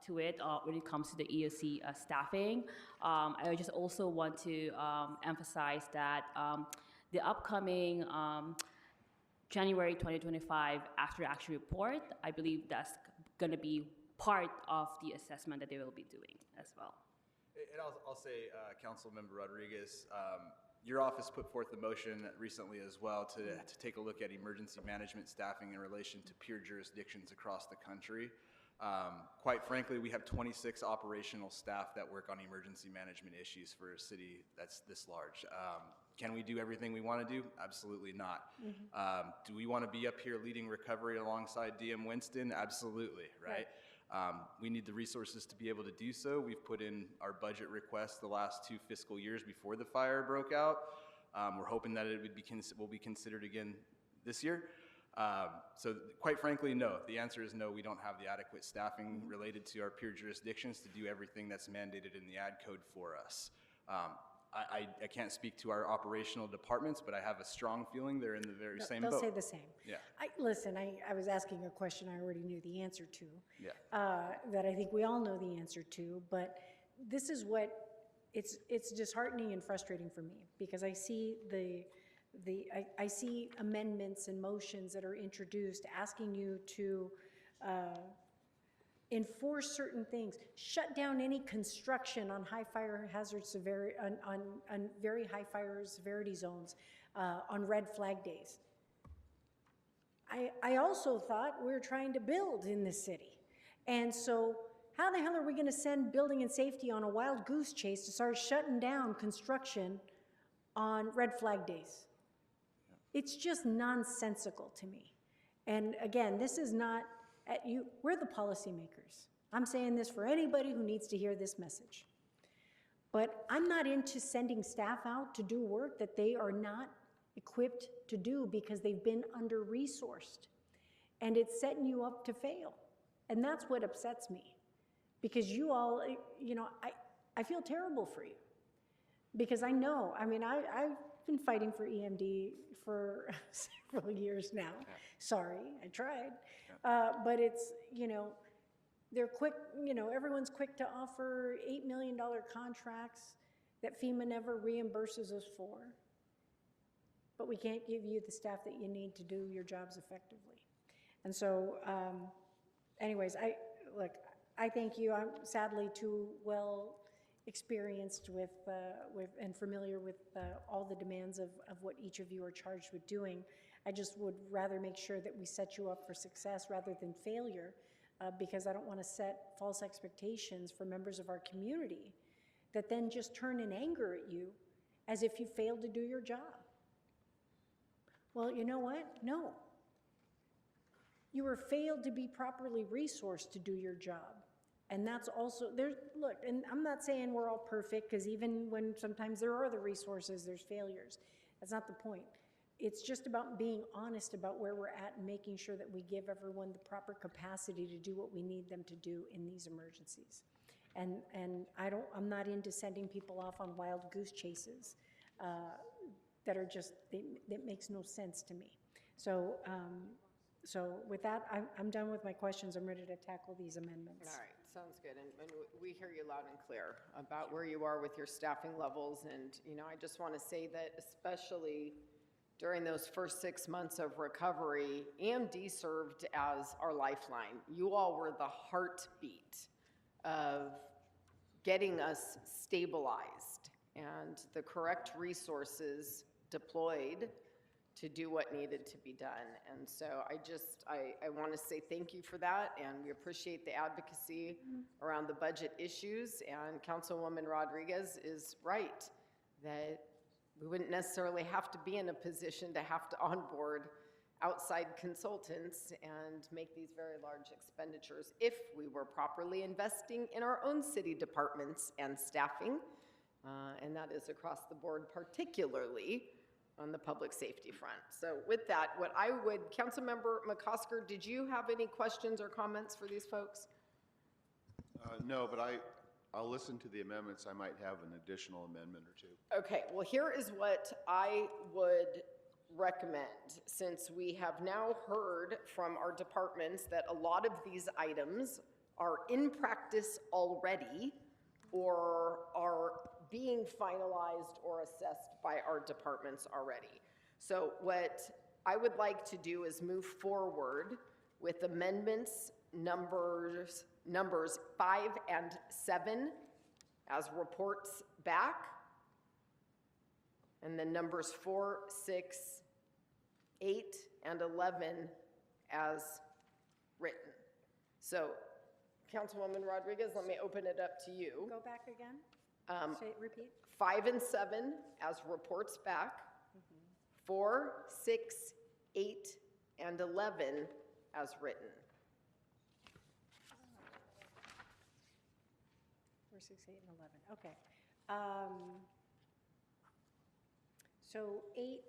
to it when it comes to the EOC staffing. I just also want to emphasize that the upcoming January 2025 after action report, I believe that's going to be part of the assessment that they will be doing as well. And I'll say, Councilmember Rodriguez, your office put forth the motion recently as well to take a look at emergency management staffing in relation to peer jurisdictions across the country. Quite frankly, we have 26 operational staff that work on emergency management issues for a city that's this large. Can we do everything we want to do? Absolutely not. Do we want to be up here leading recovery alongside DM Winston? Absolutely, right? We need the resources to be able to do so. We've put in our budget requests the last 2 fiscal years before the fire broke out. We're hoping that it will be considered again this year. So quite frankly, no. The answer is no. We don't have the adequate staffing related to our peer jurisdictions to do everything that's mandated in the ad code for us. I can't speak to our operational departments, but I have a strong feeling they're in the very same boat. They'll say the same. Yeah. Listen, I was asking a question I already knew the answer to, Yeah. that I think we all know the answer to, but this is what, it's disheartening and frustrating for me, because I see I see amendments and motions that are introduced asking you to enforce certain things, shut down any construction on high fire hazard severity, on very high fire severity zones, on red flag days. I also thought we were trying to build in this city. And so how the hell are we going to send building and safety on a wild goose chase to start shutting down construction on red flag days? It's just nonsensical to me. And again, this is not at you. We're the policymakers. I'm saying this for anybody who needs to hear this message. But I'm not into sending staff out to do work that they are not equipped to do because they've been under-resourced. And it's setting you up to fail. And that's what upsets me. Because you all, I feel terrible for you. Because I know, I've been fighting for EMD for several years now. Yeah. Sorry, I tried. Yeah. But it's, they're quick, everyone's quick to offer $8 million contracts that FEMA never reimburses us for. But we can't give you the staff that you need to do your jobs effectively. And so, anyways, I thank you. I'm sadly too well experienced with and familiar with all the demands of what each of you are charged with doing. I just would rather make sure that we set you up for success rather than failure, because I don't want to set false expectations for members of our community that then just turn in anger at you as if you failed to do your job. Well, you know what? No. You were failed to be properly resourced to do your job. And that's also, look, and I'm not saying we're all perfect, because even when sometimes there are the resources, there's failures. That's not the point. It's just about being honest about where we're at and making sure that we give everyone the proper capacity to do what we need them to do in these emergencies. And I'm not into sending people off on wild goose chases that are just, that makes no sense to me. So, so with that, I'm done with my questions. I'm ready to tackle these amendments. All right, sounds good. And we hear you loud and clear about where you are with your staffing levels. And, I just want to say that especially during those first 6 months of recovery, EMD served as our lifeline. You all were the heartbeat of getting us stabilized and the correct resources deployed to do what needed to be done. And so I want to say thank you for that, and we appreciate the advocacy around the budget issues. And Councilwoman Rodriguez is right that we wouldn't necessarily have to be in a position to have to onboard outside consultants and make these very large expenditures if we were properly investing in our own city departments and staffing. And that is across the board, particularly on the public safety front. So with that, Councilmember McCosker, did you have any questions or comments for these folks? No, but I'll listen to the amendments. I might have an additional amendment or two. Okay, well, here is what I would recommend, since we have now heard from our departments that a lot of these items are in practice already or are being finalized or assessed by our departments already. So what I would like to do is move forward with amendments numbers 5 and 7 as reports back, and then numbers 4, 6, 8, and 11 as written. So, Councilwoman Rodriguez, let me open it up to you. Go back again? Repeat. 5 and 7 as reports back. 4, 6, 8, and 11 as written. 4, 6, 8, and 11. Okay. So 8,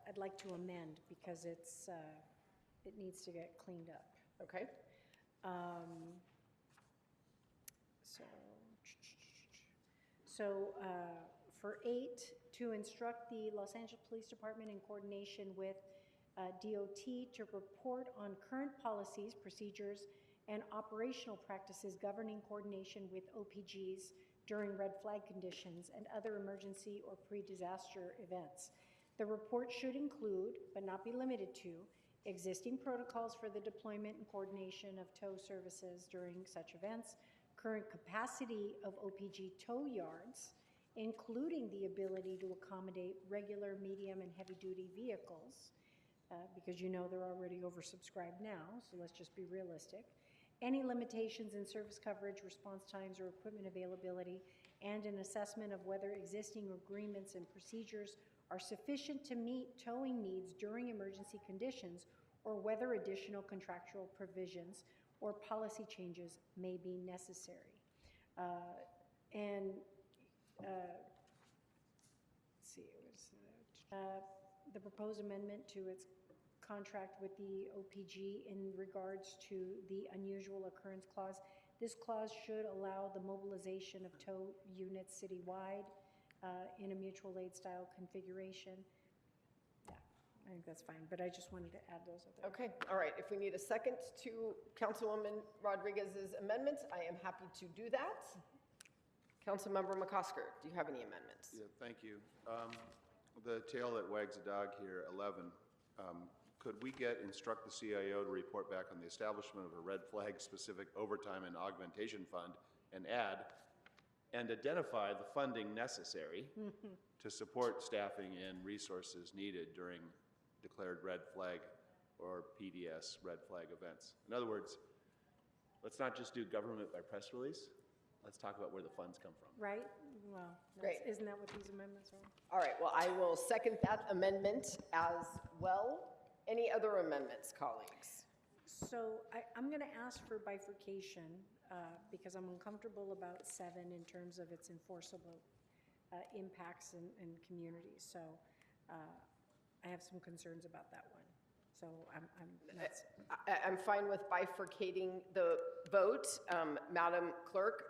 I'd like to amend because it needs to get cleaned up. Okay. So for 8, to instruct the Los Angeles Police Department in coordination with DOT to report on current policies, procedures, and operational practices governing coordination with OPGs during red flag conditions and other emergency or pre-disaster events. The report should include, but not be limited to, existing protocols for the deployment and coordination of tow services during such events, current capacity of OPG tow yards, including the ability to accommodate regular, medium, and heavy-duty vehicles, because you know they're already oversubscribed now, so let's just be realistic. Any limitations in service coverage, response times, or equipment availability, and an assessment of whether existing agreements and procedures are sufficient to meet towing needs during emergency conditions, or whether additional contractual provisions or policy changes may be necessary. Let's see, the proposed amendment to its contract with the OPG in regards to the unusual occurrence clause. This clause should allow the mobilization of tow units citywide in a mutual aid style configuration. Yeah, I think that's fine, but I just wanted to add those. Okay, all right. If we need a second to Councilwoman Rodriguez's amendments, I am happy to do that. Councilmember McCosker, do you have any amendments? Yeah, thank you. The tail that wags the dog here, 11. Could we instruct the CIO to report back on the establishment of a red flag specific overtime and augmentation fund and identify the funding necessary to support staffing and resources needed during declared red flag or PDS red flag events? In other words, let's not just do government by press release. Let's talk about where the funds come from. Right? Well, Great. Isn't that what these amendments are? All right, well, I will second that amendment as well. Any other amendments, colleagues? So I'm going to ask for bifurcation because I'm uncomfortable about 7 in terms of its enforceable impacts in communities. So I have some concerns about that one. So I'm fine with bifurcating the vote. Madam Clerk,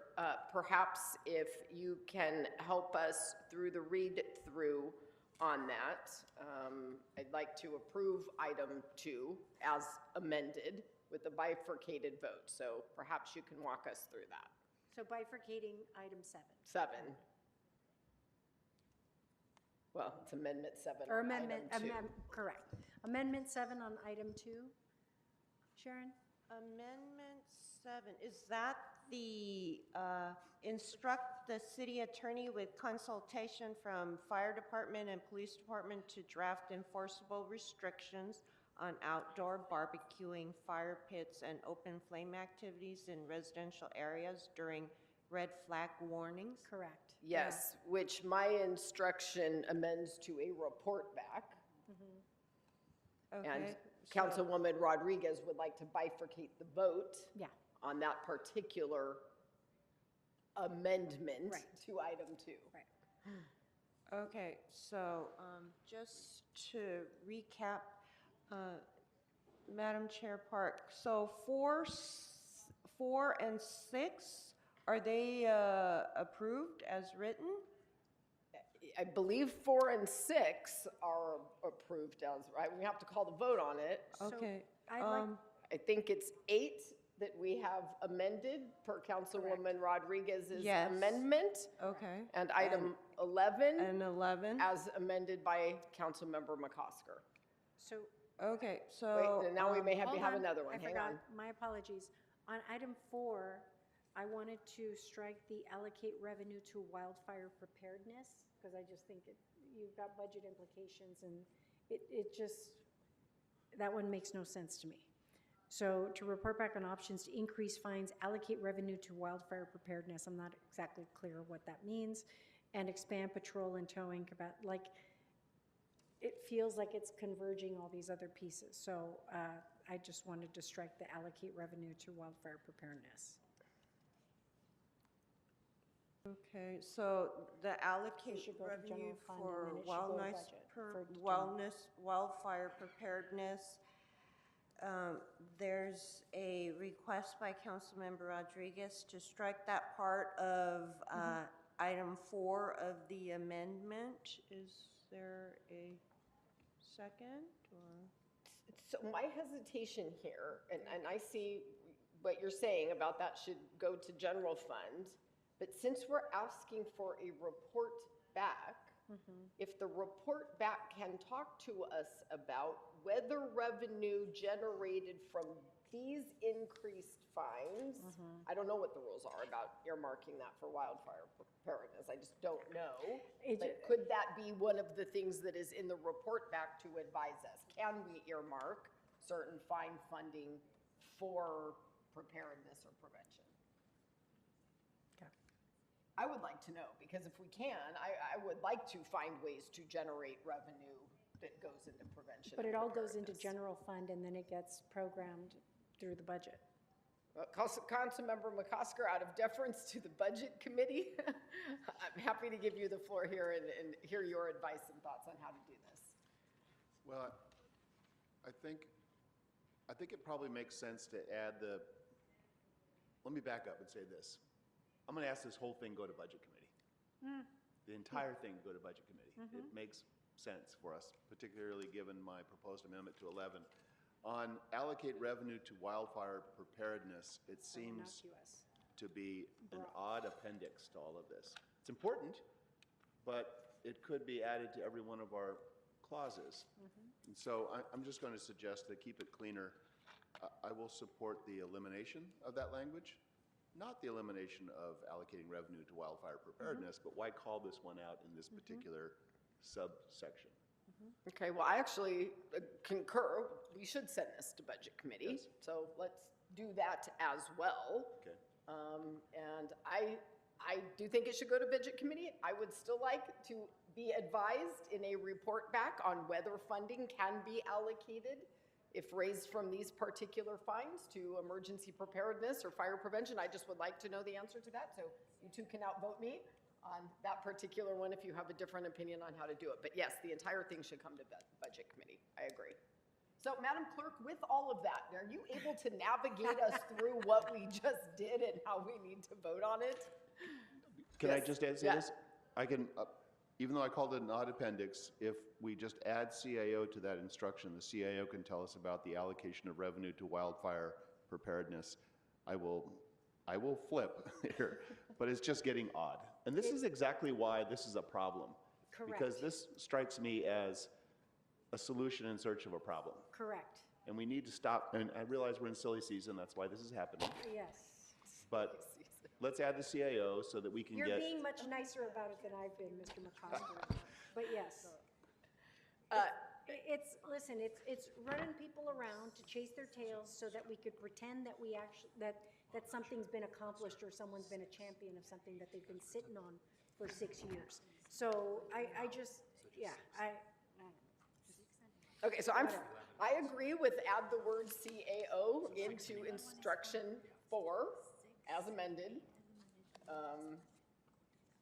perhaps if you can help us through the read-through on that. I'd like to approve item 2 as amended with the bifurcated vote. So perhaps you can walk us through that. So bifurcating item 7. 7. Well, it's amendment 7 Or on amendment, item 2. correct. Amendment 7 on item 2. Sharon? Amendment 7, is that the instruct the city attorney with consultation from fire department and police department to draft enforceable restrictions on outdoor barbecuing, fire pits, and open flame activities in residential areas during red flag warnings. Correct. Yes, which my instruction amends to a report back. And Okay, Councilwoman Rodriguez would like to bifurcate the vote Yeah. on that particular amendment Right. to item 2. Right. Okay, so just to recap, Madam Chair Park, so 4 and 6, are they approved as written? I believe 4 and 6 are approved as, right? We have to call the vote on it. Okay. I'd like, I think it's 8 that we have amended per Councilwoman Rodriguez's Yes. amendment. Okay. And item 11 And 11? as amended by Councilmember McCosker. so. Okay, Wait, so. and now we may have Hold have on, another one. I Hang forgot. on. My apologies. On item 4, I wanted to strike the allocate revenue to wildfire preparedness, because I just think you've got budget implications, and it just, that one makes no sense to me. So to report back on options to increase fines, allocate revenue to wildfire preparedness, I'm not exactly clear what that means, and expand patrol and towing, like, it feels like it's converging all these other pieces. So I just wanted to strike the allocate revenue to wildfire preparedness. Okay, so the It allocation should go to revenue general fund, and for then it should go to wellness, budget for wellness, wildfire preparedness. There's a request by Councilmember Rodriguez to strike that part of item 4 of the amendment. Is there a second, or? So my hesitation here, and I see what you're saying about that should go to general fund, but since we're asking for a report back, if the report back can talk to us about whether revenue generated from these increased fines, I don't know what the rules are about earmarking that for wildfire preparedness. I just don't know. But could that be one of the things that is in the report back to advise us? Can we earmark certain fine funding for preparedness or prevention? I would like to know, because if we can, I would like to find ways to generate revenue that goes into prevention. But and it all goes into preparedness. general fund, and then it gets programmed through the budget. Councilmember McCosker, out of deference to the Budget Committee, I'm happy to give you the floor here and hear your advice and thoughts on how to do this. Well, I think it probably makes sense to add let me back up and say this. I'm going to ask this whole thing go to Budget Committee. The entire thing go to Budget Committee. It makes sense for us, particularly given my proposed amendment to 11. On allocate revenue to wildfire preparedness, it seems to be an odd appendix to all of this. It's important, but it could be added to every one of our clauses. And so I'm just going to suggest to keep it cleaner, I will support the elimination of that language, not the elimination of allocating revenue to wildfire preparedness, but why call this one out in this particular subsection? Okay, well, I actually concur. We should send this to Budget Committee. Yes. So let's do that as well. Okay. And I do think it should go to Budget Committee. I would still like to be advised in a report back on whether funding can be allocated if raised from these particular fines to emergency preparedness or fire prevention. I just would like to know the answer to that. So you two can outvote me on that particular one if you have a different opinion on how to do it. But yes, the entire thing should come to Budget Committee. I agree. So Madam Clerk, with all of that, are you able to navigate us through what we just did and how we need to vote on it? Can I Yes. just say this? I can, even though I called it an odd appendix, if we just add CAO to that instruction, the CAO can tell us about the allocation of revenue to wildfire preparedness. I will flip here, but it's just getting odd. And this is exactly why this is a problem. Correct. Because this strikes me as a solution in search of a problem. Correct. And we need to stop, and I realize we're in silly season, that's why this is happening. Yes. But let's add the CAO so that we can You're get. being much nicer about it than I've been, Mr. McCosker. But yes. Listen, it's running people around to chase their tails so that we could pretend that we actually, that something's been accomplished or someone's been a champion of something that they've been sitting on for 6 years. So I just, yeah, Okay, so I agree with add the word CAO into instruction 4 as amended.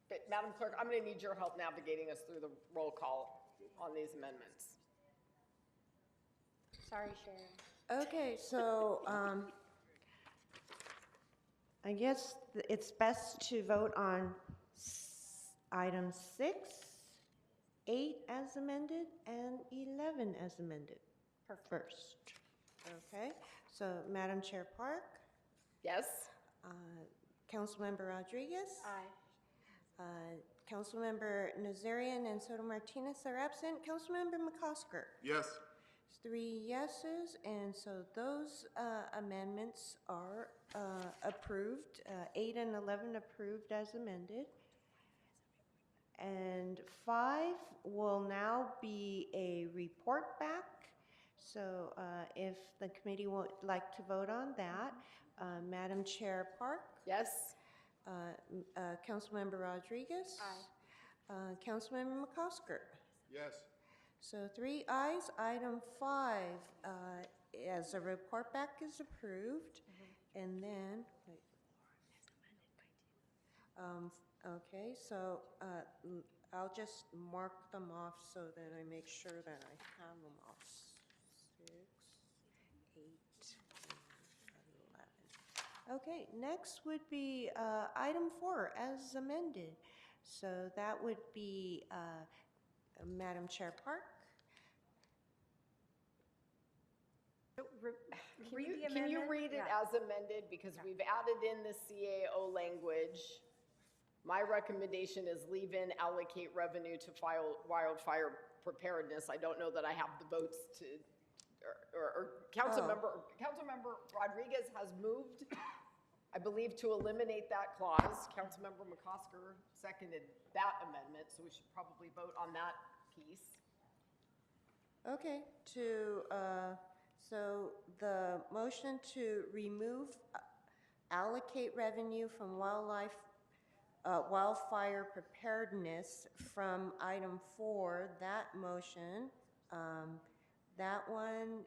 But Madam Clerk, I'm going to need your help navigating us through the roll call on these amendments. sorry, Sharon. Okay, so I guess it's best to vote on item 6, 8 as amended, and 11 as amended first. Okay, so Madam Chair Park, Yes? Councilmember Rodriguez, Aye. Councilmember Nazarian and Soto Martinez are absent. Councilmember McCosker. Yes. 3 yeses, and so those amendments are approved. 8 and 11 approved as amended. And 5 will now be a report back. So if the committee would like to vote on that, Madam Chair Park, Yes? Councilmember Rodriguez, Councilmember McCosker. Yes. So 3 ayes. Item 5, as a report back, is approved. And then, wait. Okay, so I'll just mark them off so that I make sure that I have them off. 6, 8, and 11. Okay, next would be item 4 as amended. So that would be Madam Chair Park. Can you read it as amended? Because we've added in the CAO language. My recommendation is leave in allocate revenue to wildfire preparedness. I don't know that I have the votes to, or Councilmember Rodriguez has moved, I believe, to eliminate that clause. Councilmember McCosker seconded that amendment, so we should probably vote on that piece. Okay, so the motion to remove allocate revenue from wildfire preparedness from item 4, that motion, that one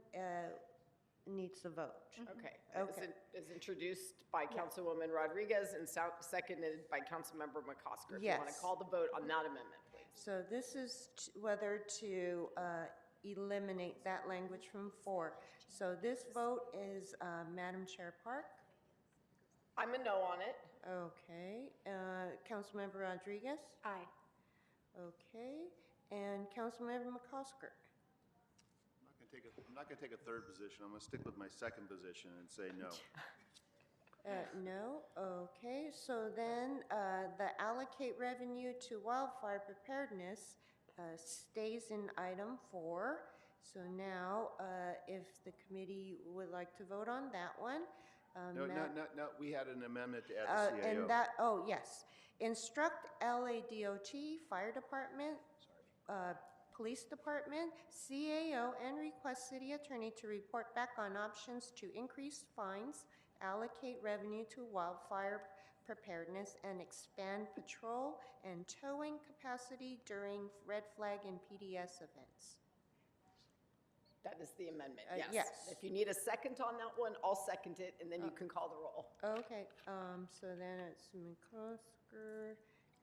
needs a vote. Okay. Okay. Is introduced by Councilwoman Rodriguez and seconded by Councilmember McCosker. If you want to Yes. call the vote on that amendment, please. So this is whether to eliminate that language from 4. So this vote is Madam Chair Park. I'm a no on it. Okay. Councilmember Rodriguez. Aye. Okay. And Councilmember McCosker. I'm not going to take a third position. I'm going to stick with my second position and say no. No. Okay. So then the allocate revenue to wildfire preparedness stays in item 4. So now, if the committee would like to vote on that one. No, we had an amendment to add the CAO. And yes. Instruct LADOT, Fire Department, Police Department, CAO, and request City Attorney to report back on options to increase fines, allocate revenue to wildfire preparedness, and expand patrol and towing capacity during red flag and PDS events. That is the amendment, Yes. yes. If you need a second on that one, I'll second it, and then you can call the roll. Okay, so then it's McCosker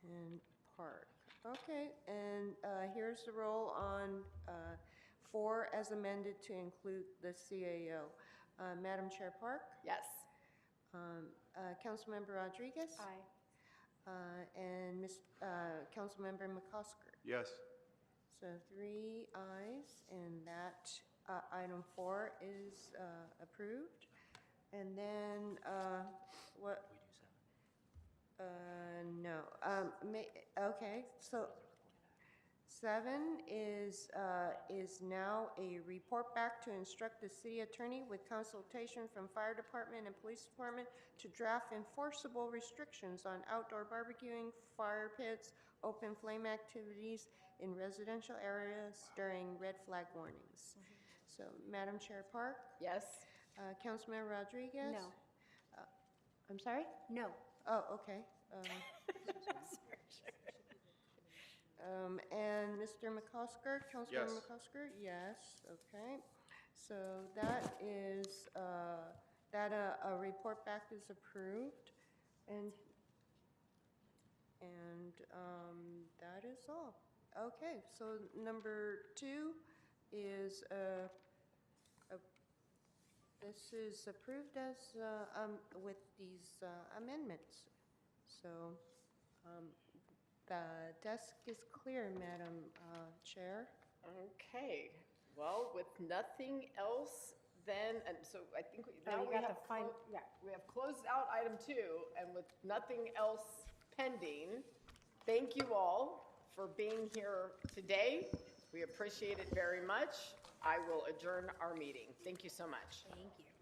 and Park. Okay, and here's the roll on 4 as amended to include the CAO. Madam Chair Park? Yes. Councilmember Rodriguez? Aye. And Councilmember McCosker? Yes. So 3 ayes, and that item 4 is approved. And then what? No. Okay. So 7 is now a report back to instruct the city attorney with consultation from fire department and police department to draft enforceable restrictions on outdoor barbecuing, fire pits, open flame activities in residential areas during red flag warnings. So, Madam Chair Park, Yes? Councilmember Rodriguez? No. I'm sorry? No. Oh, okay. And Mr. McCosker, Councilmember Yes. McCosker? Yes, okay. So that is, a report back is approved, and that is all. Okay, so number 2 is, this is approved as, with these amendments. So, the desk is clear, Madam Chair. Okay, well, with nothing else, then, and so I think now you we got have, the fine, yeah. we have closed out item 2, and with nothing else pending, thank you all for being here today. We appreciate it very much. I will adjourn our meeting. Thank you so much. Thank you.